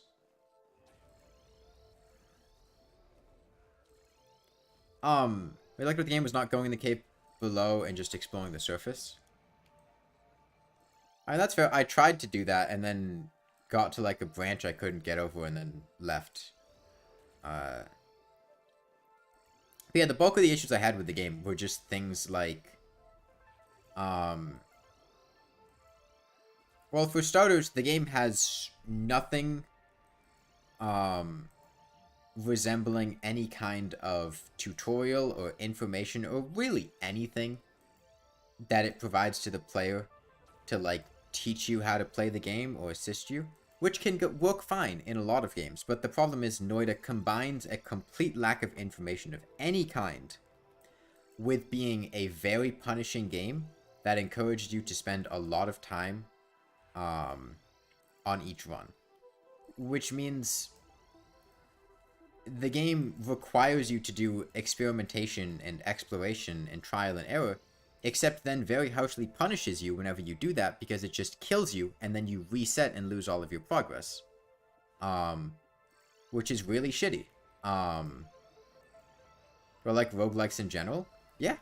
A: We liked what the game was not going in the cave below and just exploring the surface. I mean, that's fair. I tried to do that and then got to, like, a branch I couldn't get over and then left. But yeah, the bulk of the issues I had with the game were just things like Um, well, for starters, the game has nothing um, resembling any kind of tutorial or information or really anything that it provides to the player to like teach you how to play the game or assist you, which can work fine in a lot of games. But the problem is Noida combines a complete lack of information of any kind with being a very punishing game that encouraged you to spend a lot of time on each run, which means the game requires you to do experimentation and exploration and trial and error, except then very harshly punishes you whenever you do that because it just kills you and then you reset and lose all of your progress. Which is really shitty. Or like roguelikes in general. Yeah.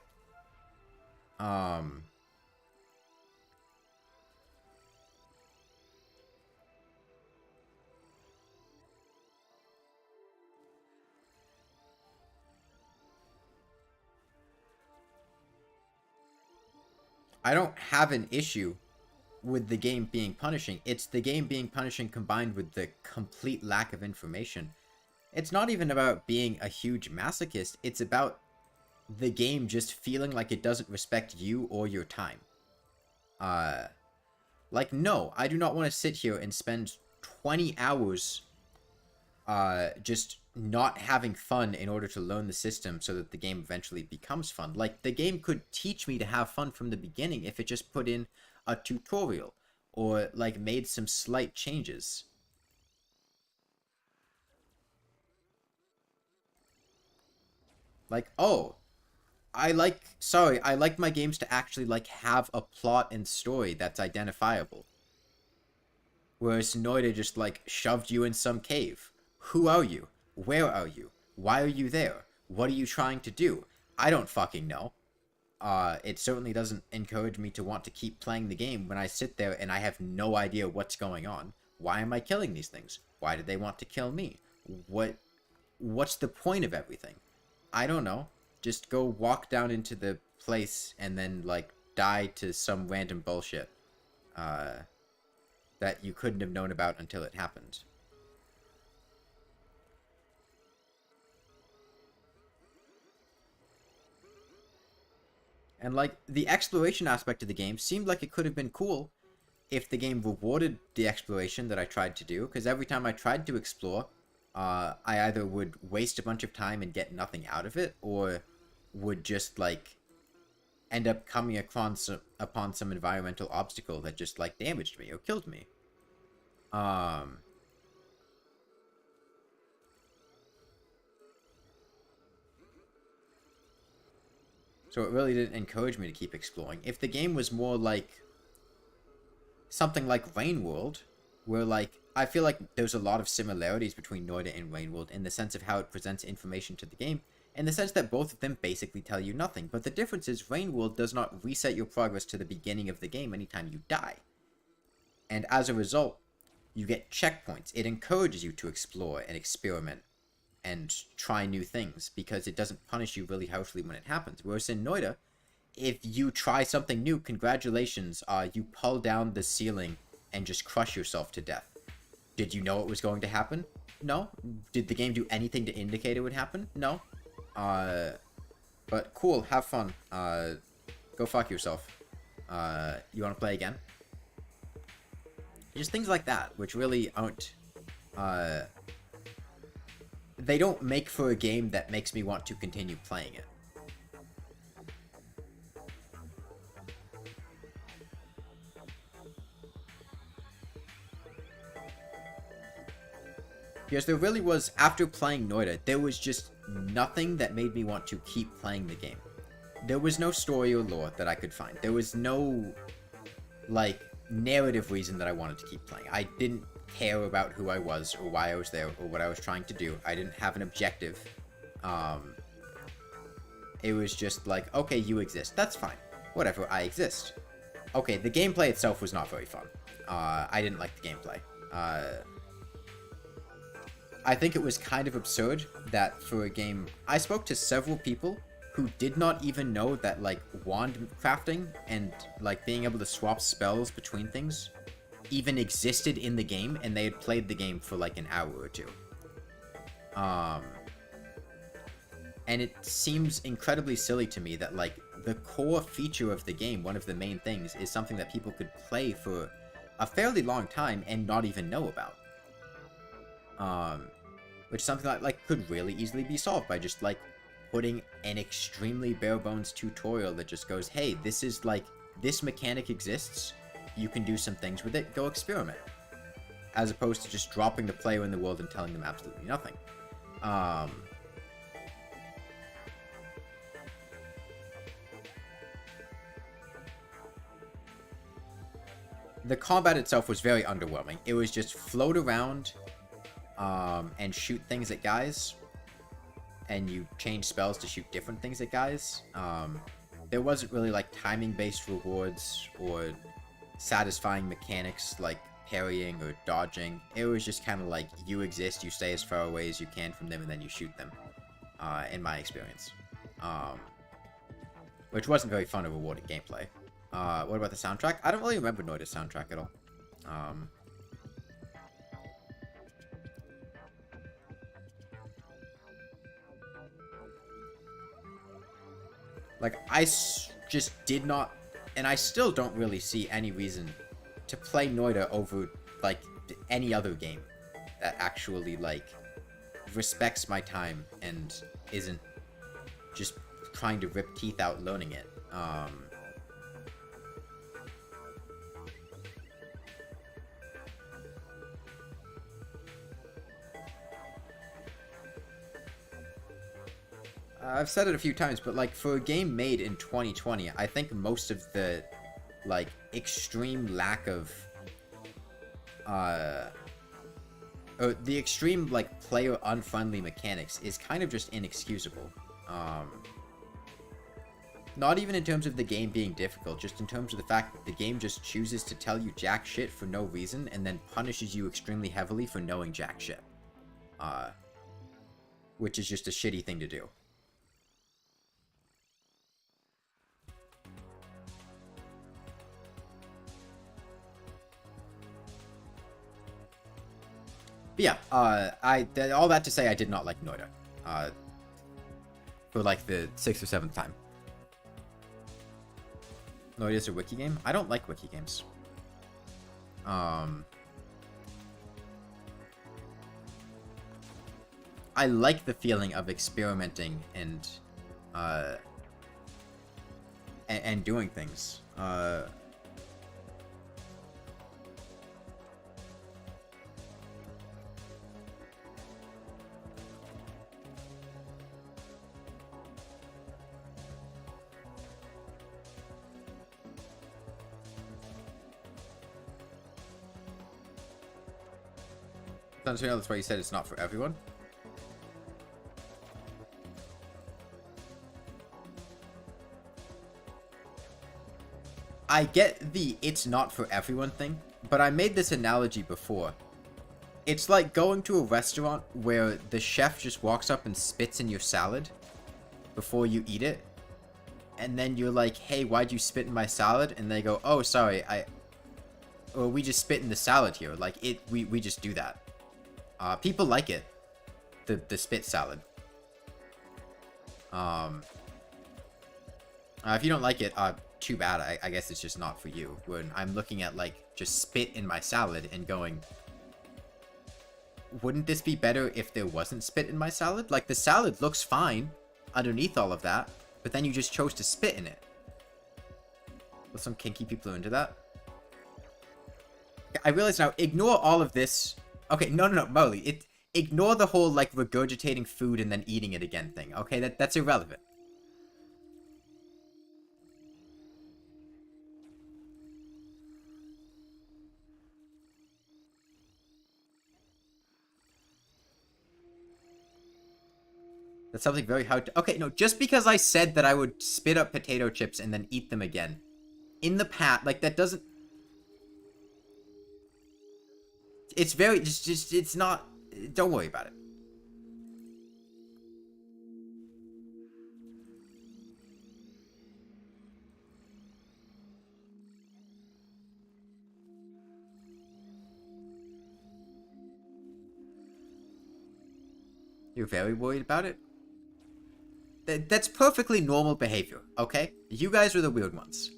A: I don't have an issue with the game being punishing. It's the game being punishing combined with the complete lack of information. It's not even about being a huge masochist. It's about the game just feeling like it doesn't respect you or your time. Like, no, I do not want to sit here and spend 20 hours just not having fun in order to learn the system so that the game eventually becomes fun. Like, the game could teach me to have fun from the beginning if it just put in a tutorial or, like, made some slight changes. Like, oh, I like my games to actually, like, have a plot and story that's identifiable. Whereas Noida just, like, shoved you in some cave. Who are you? Where are you? Why are you there? What are you trying to do? I don't fucking know. It certainly doesn't encourage me to want to keep playing the game when I sit there and I have no idea what's going on. Why am I killing these things? Why did they want to kill me? What's the point of everything? I don't know. Just go walk down into the place and then, like, die to some random bullshit. That you couldn't have known about until it happened. And, like, the exploration aspect of the game seemed like it could have been cool if the game rewarded the exploration that I tried to do, because every time I tried to explore, I either would waste a bunch of time and get nothing out of it, or would just, like, end up coming upon some environmental obstacle that just, like, damaged me or killed me. So it really didn't encourage me to keep exploring. If the game was more like something like Rain World, where, like, I feel like there's a lot of similarities between Noida and Rain World in the sense of how it presents information to the game, in the sense that both of them basically tell you nothing. But the difference is Rain World does not reset your progress to the beginning of the game anytime you die. And as a result, you get checkpoints. It encourages you to explore and experiment and try new things because it doesn't punish you really harshly when it happens. Whereas in Noida, if you try something new, congratulations, you pull down the ceiling and just crush yourself to death. Did you know it was going to happen? No. Did the game do anything to indicate it would happen? No. But cool, have fun. Go fuck yourself. You want to play again? Just things like that, which really aren't, they don't make for a game that makes me want to continue playing it. Because there really was, after playing Noida, there was just nothing that made me want to keep playing the game. There was no story or lore that I could find. There was no, like, narrative reason that I wanted to keep playing. I didn't care about who I was or why I was there or what I was trying to do. I didn't have an objective. It was just like, okay, you exist. That's fine. Whatever, I exist. Okay, the gameplay itself was not very fun. I didn't like the gameplay. I think it was kind of absurd that for a game... I spoke to several people who did not even know that, like, wand crafting and, like, being able to swap spells between things even existed in the game, and they had played the game for, like, an hour or two. And it seems incredibly silly to me that, like, the core feature of the game, one of the main things, is something that people could play for a fairly long time and not even know about. Which is something that, like, could really easily be solved by just, like, putting an extremely bare-bones tutorial that just goes, hey, this is, like, this mechanic exists, you can do some things with it, go experiment. As opposed to just dropping the player in the world and telling them absolutely nothing. The combat itself was very underwhelming. It was just float around and shoot things at guys. And you change spells to shoot different things at guys. There wasn't really, like, timing-based rewards or satisfying mechanics like parrying or dodging. It was just kind of like, you exist, you stay as far away as you can from them, and then you shoot them, in my experience. Which wasn't very fun or rewarding gameplay. What about the soundtrack? I don't really remember Noida's soundtrack at all. Like, I just did not, and I still don't really see any reason to play Noida over, like, any other game that actually, like, respects my time and isn't just trying to rip teeth out learning it. I've said it a few times, but, like, for a game made in 2020, I think most of the, like, extreme lack of, the extreme, like, player-unfriendly mechanics is kind of just inexcusable. Not even in terms of the game being difficult, just in terms of the fact that the game just chooses to tell you jack shit for no reason, and then punishes you extremely heavily for knowing jack shit. Which is just a shitty thing to do. But yeah, all that to say, I did not like Noida. For, like, the 6th or 7th time. Noida's a wiki game? I don't like wiki games. I like the feeling of experimenting and doing things. That's why you said it's not for everyone. I get the it's not for everyone thing, but I made this analogy before. It's like going to a restaurant where the chef just walks up and spits in your salad before you eat it. And then you're like, hey, why'd you spit in my salad? And they go, oh, sorry, or we just spit in the salad here. Like, we just do that. People like it. The spit salad. If you don't like it, too bad. I guess it's just not for you. When I'm looking at, like, just spit in my salad and going, wouldn't this be better if there wasn't spit in my salad? Like, the salad looks fine underneath all of that, but then you just chose to spit in it. Well, some kinky people are into that. I realize now, ignore all of this. Okay, no, Molly, ignore the whole, like, regurgitating food and then eating it again thing, okay? That's irrelevant. That's something very hard to... Okay, no, just because I said that I would spit up potato chips and then eat them again. In the past, like, that doesn't... It's very... Just it's not... Don't worry about it. You're very worried about it? That's perfectly normal behavior, okay? You guys are the weird ones.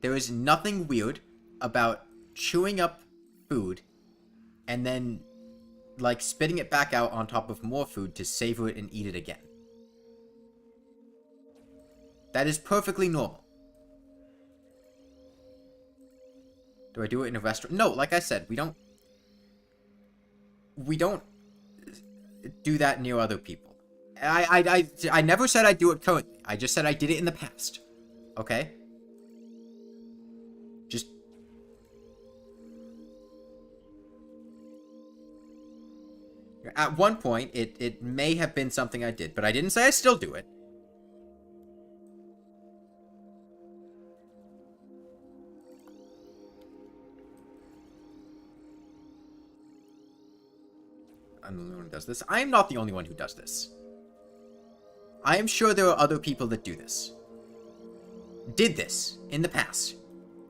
A: There is nothing weird about chewing up food and then, like, spitting it back out on top of more food to savor it and eat it again. That is perfectly normal. Do I do it in a restaurant? No, like I said, we don't do that near other people. I never said I do it currently. I just said I did it in the past. Okay? Just... At one point, it may have been something I did, but I didn't say I still do it. I'm the only one who does this. I am not the only one who does this. I am sure there are other people that do this. Did this in the past.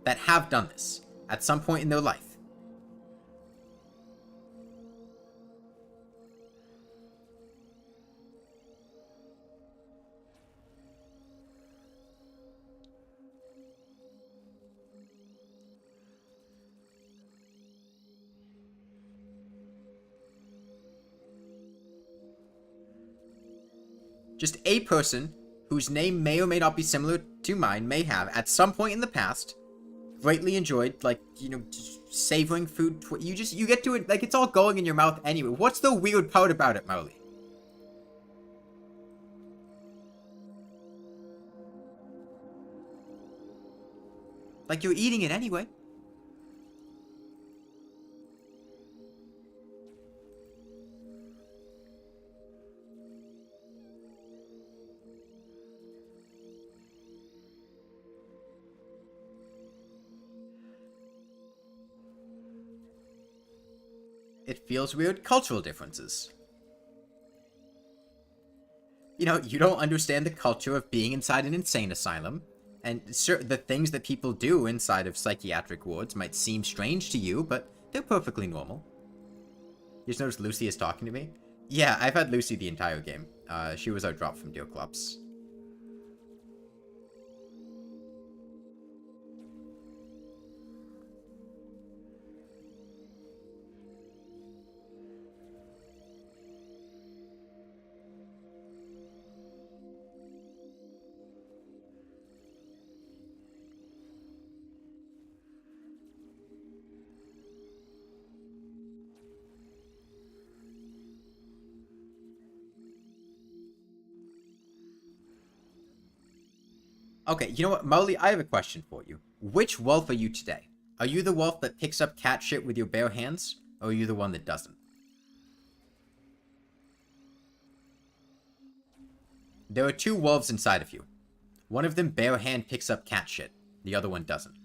A: That have done this at some point in their life. Just a person whose name may or may not be similar to mine may have, at some point in the past, greatly enjoyed, like, you know, savoring food. You get to it, like, it's all going in your mouth anyway. What's the weird part about it, Marley? Like, you're eating it anyway. It feels weird. Cultural differences. You know, you don't understand the culture of being inside an insane asylum. And the things that people do inside of psychiatric wards might seem strange to you, but they're perfectly normal. You just noticed Lucy is talking to me? Yeah, I've had Lucy the entire game. She was our drop from Deer Clubs. Okay, you know what, Molly, I have a question for you. Which wolf are you today? Are you the wolf that picks up cat shit with your bare hands, or are you the one that doesn't? There are two wolves inside of you. One of them bare hand picks up cat shit. The other one doesn't.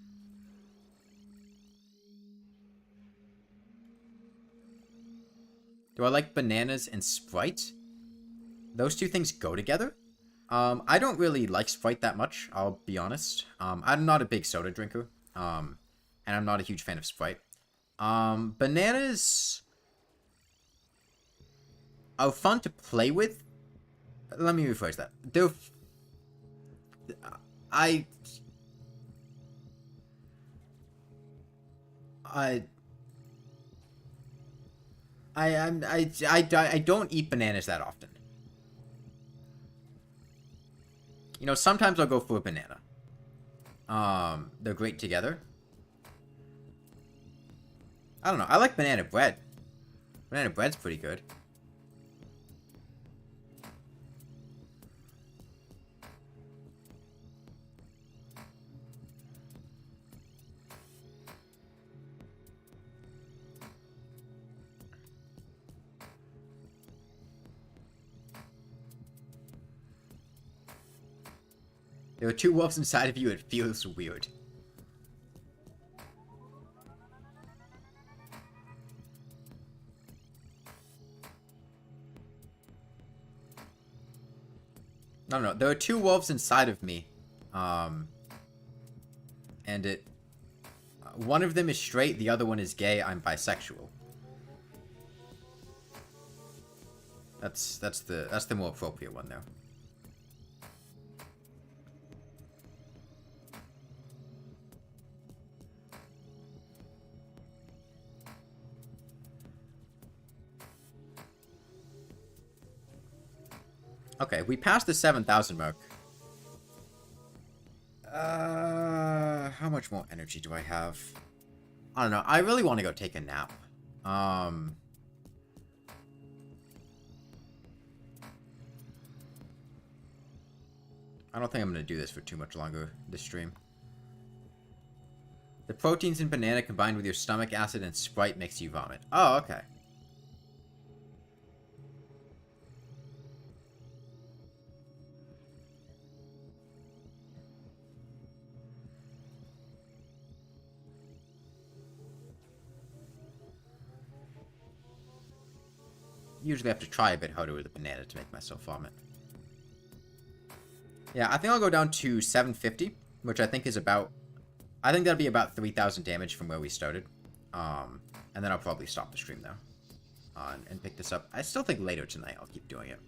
A: Do I like bananas and Sprite? Those two things go together? I don't really like Sprite that much, I'll be honest. I'm not a big soda drinker. And I'm not a huge fan of Sprite. Bananas are fun to play with. Let me rephrase that. They're... I don't eat bananas that often. You know, sometimes I'll go for a banana. They're great together. I don't know. I like banana bread. Banana bread's pretty good. There are two wolves inside of you, it feels weird. No, there are two wolves inside of me. And one of them is straight, the other one is gay, I'm bisexual. That's the more appropriate one there. Okay, we passed the 7,000 mark. How much more energy do I have? I don't know. I really want to go take a nap. I don't think I'm going to do this for too much longer, this stream. The proteins in banana combined with your stomach acid and Sprite makes you vomit. Oh, okay. Usually I have to try a bit harder with a banana to make myself vomit. Yeah, I think I'll go down to 750, which I think is about... I think that'll be about 3,000 damage from where we started. And then I'll probably stop the stream, though. And pick this up. I still think later tonight I'll keep doing it.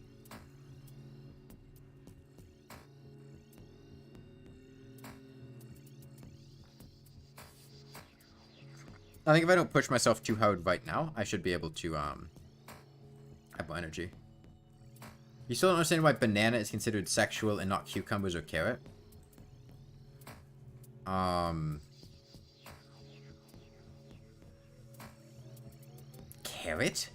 A: I think if I don't push myself too hard right now, I should be able to, have more energy. You still don't understand why banana is considered sexual and not cucumbers or carrot? Carrot?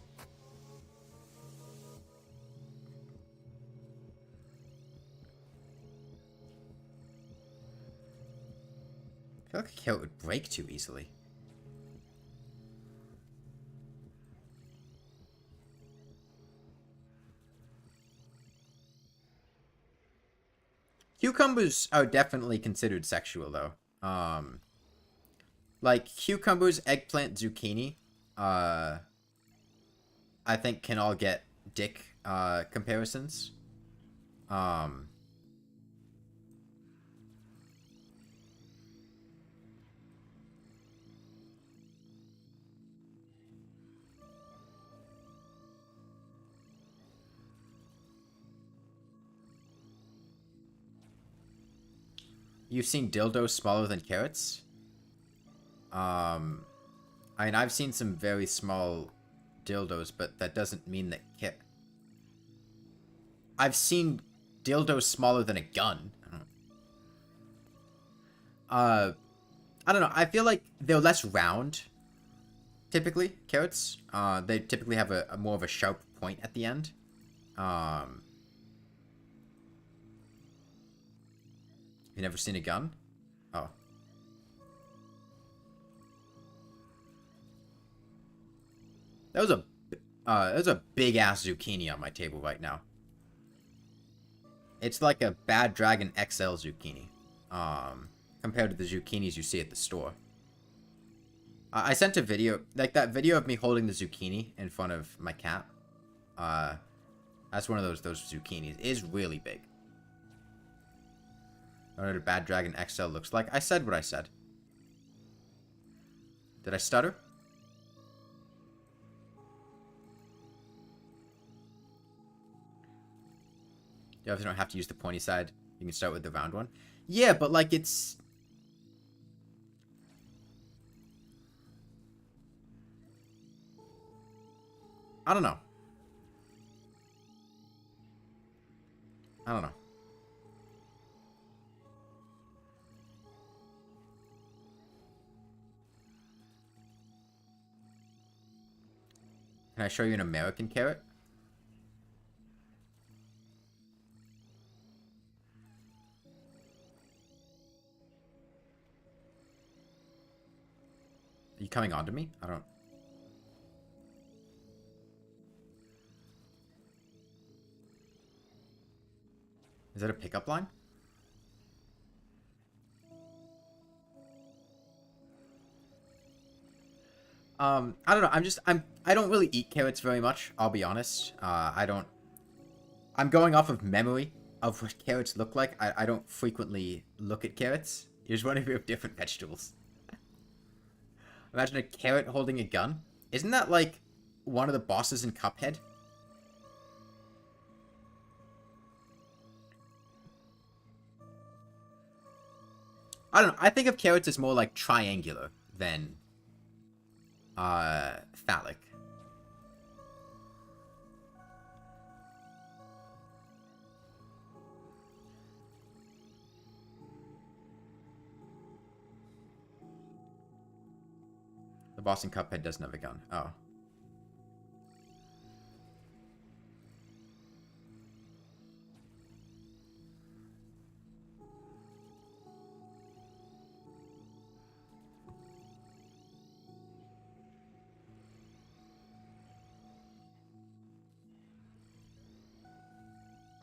A: I feel like a carrot would break too easily. Cucumbers are definitely considered sexual, though. Like, cucumbers, eggplant, zucchini, I think can all get dick, comparisons. You've seen dildos smaller than carrots? I mean, I've seen some very small dildos, but that doesn't mean that I've seen dildos smaller than a gun. I don't know. I feel like they're less round, typically, carrots. They typically have a more of a sharp point at the end. You never seen a gun? Oh. There's a big ass zucchini on my table right now. It's like a Bad Dragon XL zucchini. Compared to the zucchinis you see at the store. I sent a video, like that video of me holding the zucchini in front of my cat. That's one of those zucchinis. It is really big. I don't know what a Bad Dragon XL looks like. I said what I said. Did I stutter? You obviously don't have to use the pointy side. You can start with the round one. Yeah, but like it's... I don't know. I don't know. Can I show you an American carrot? Are you coming on to me? I don't... Is that a pickup line? I don't know. I don't really eat carrots very much. I'll be honest. I'm going off of memory of what carrots look like. I don't frequently look at carrots. You just want to have different vegetables. Imagine a carrot holding a gun. Isn't that like one of the bosses in Cuphead? I don't know. I think of carrots as more like triangular than phallic. The Boston Cuphead doesn't have a gun. Oh.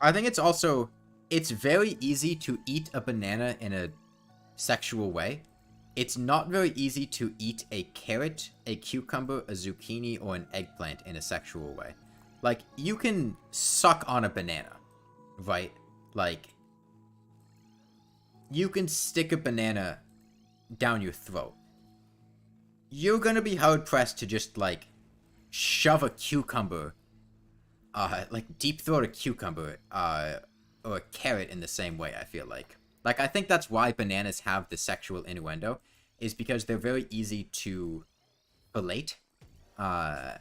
A: I think it's also, it's very easy to eat a banana in a sexual way. It's not very easy to eat a carrot, a cucumber, a zucchini, or an eggplant in a sexual way. Like, you can suck on a banana, right? Like, you can stick a banana down your throat. You're gonna be hard-pressed to just, like, shove a cucumber, like, deep-throat a cucumber, or a carrot in the same way, I feel like. Like, I think that's why bananas have the sexual innuendo, is because they're very easy to fillet. And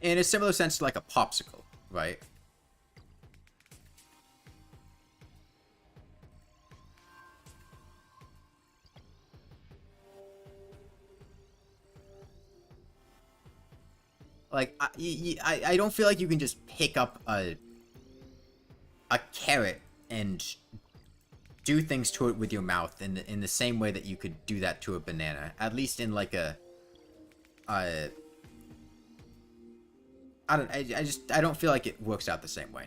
A: in a similar sense to, like, a popsicle, right? Like, I don't feel like you can just pick up a carrot and do things to it with your mouth in the same way that you could do that to a banana. At least in, like, I don't feel like it works out the same way.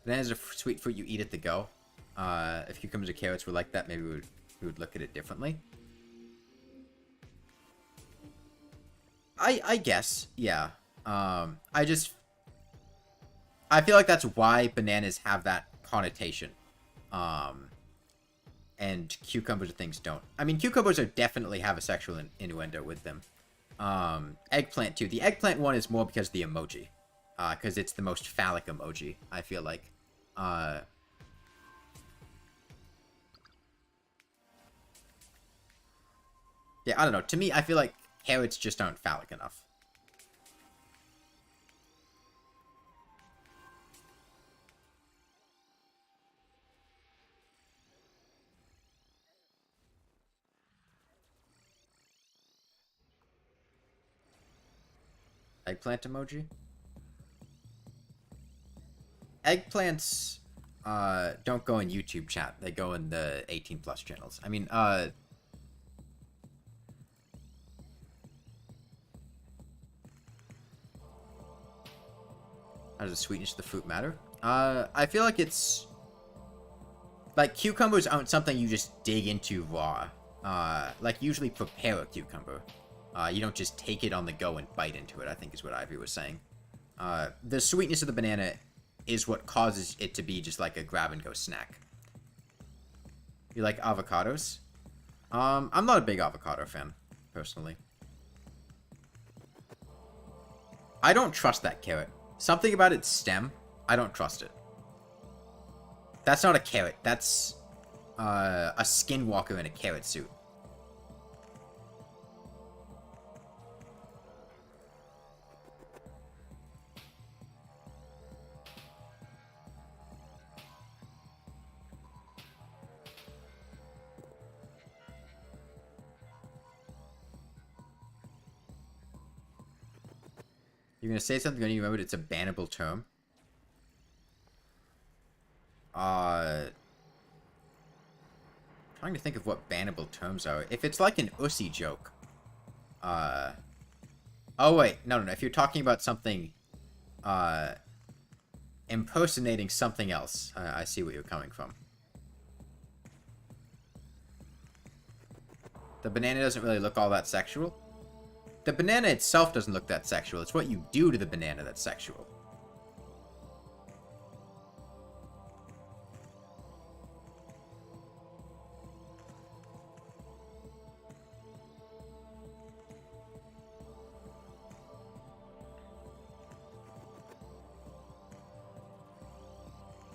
A: Bananas are sweet fruit you eat at the go. If cucumbers or carrots were like that, maybe we would look at it differently. I guess, yeah. I feel like that's why bananas have that connotation. And cucumbers and things don't. I mean, cucumbers definitely have a sexual innuendo with them. Eggplant, too. The eggplant one is more because of the emoji. Because it's the most phallic emoji, I feel like. Yeah, I don't know. To me, I feel like carrots just aren't phallic enough. Eggplant emoji? Eggplants, don't go in YouTube chat. They go in the 18+ channels. I mean, how does the sweetness of the fruit matter? I feel like it's... Like, cucumbers aren't something you just dig into raw. Like, usually prepare a cucumber. You don't just take it on the go and bite into it, I think is what Ivy was saying. The sweetness of the banana is what causes it to be just like a grab-and-go snack. You like avocados? I'm not a big avocado fan, personally. I don't trust that carrot. Something about its stem, I don't trust it. That's not a carrot. That's a skinwalker in a carrot suit. You're gonna say something when you remember it's a bannable term? Trying to think of what bannable terms are. If it's like an ussy joke. Oh wait, no. If you're talking about something, impersonating something else, I see where you're coming from. The banana doesn't really look all that sexual. The banana itself doesn't look that sexual. It's what you do to the banana that's sexual.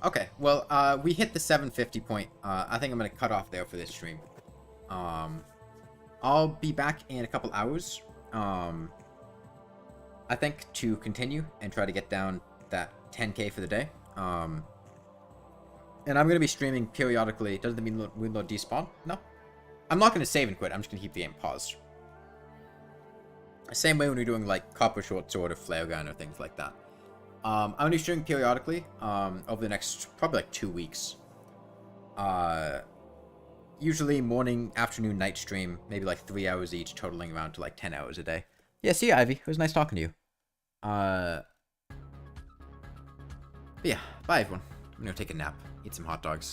A: Okay, well, we hit the 750 point. I think I'm gonna cut off there for this stream. I'll be back in a couple hours. I think to continue and try to get down that 10k for the day. And I'm gonna be streaming periodically. Does the Moonlord despawn? No. I'm not gonna save and quit. I'm just gonna keep the game paused. Same way when we're doing like copper short sword or flare gun or things like that. I'm gonna be streaming periodically over the next probably like 2 weeks. Usually morning, afternoon, night stream, maybe like 3 hours each, totaling around to like 10 hours a day. Yeah, see you, Ivy. It was nice talking to you. But yeah, bye everyone. I'm gonna take a nap, eat some hot dogs.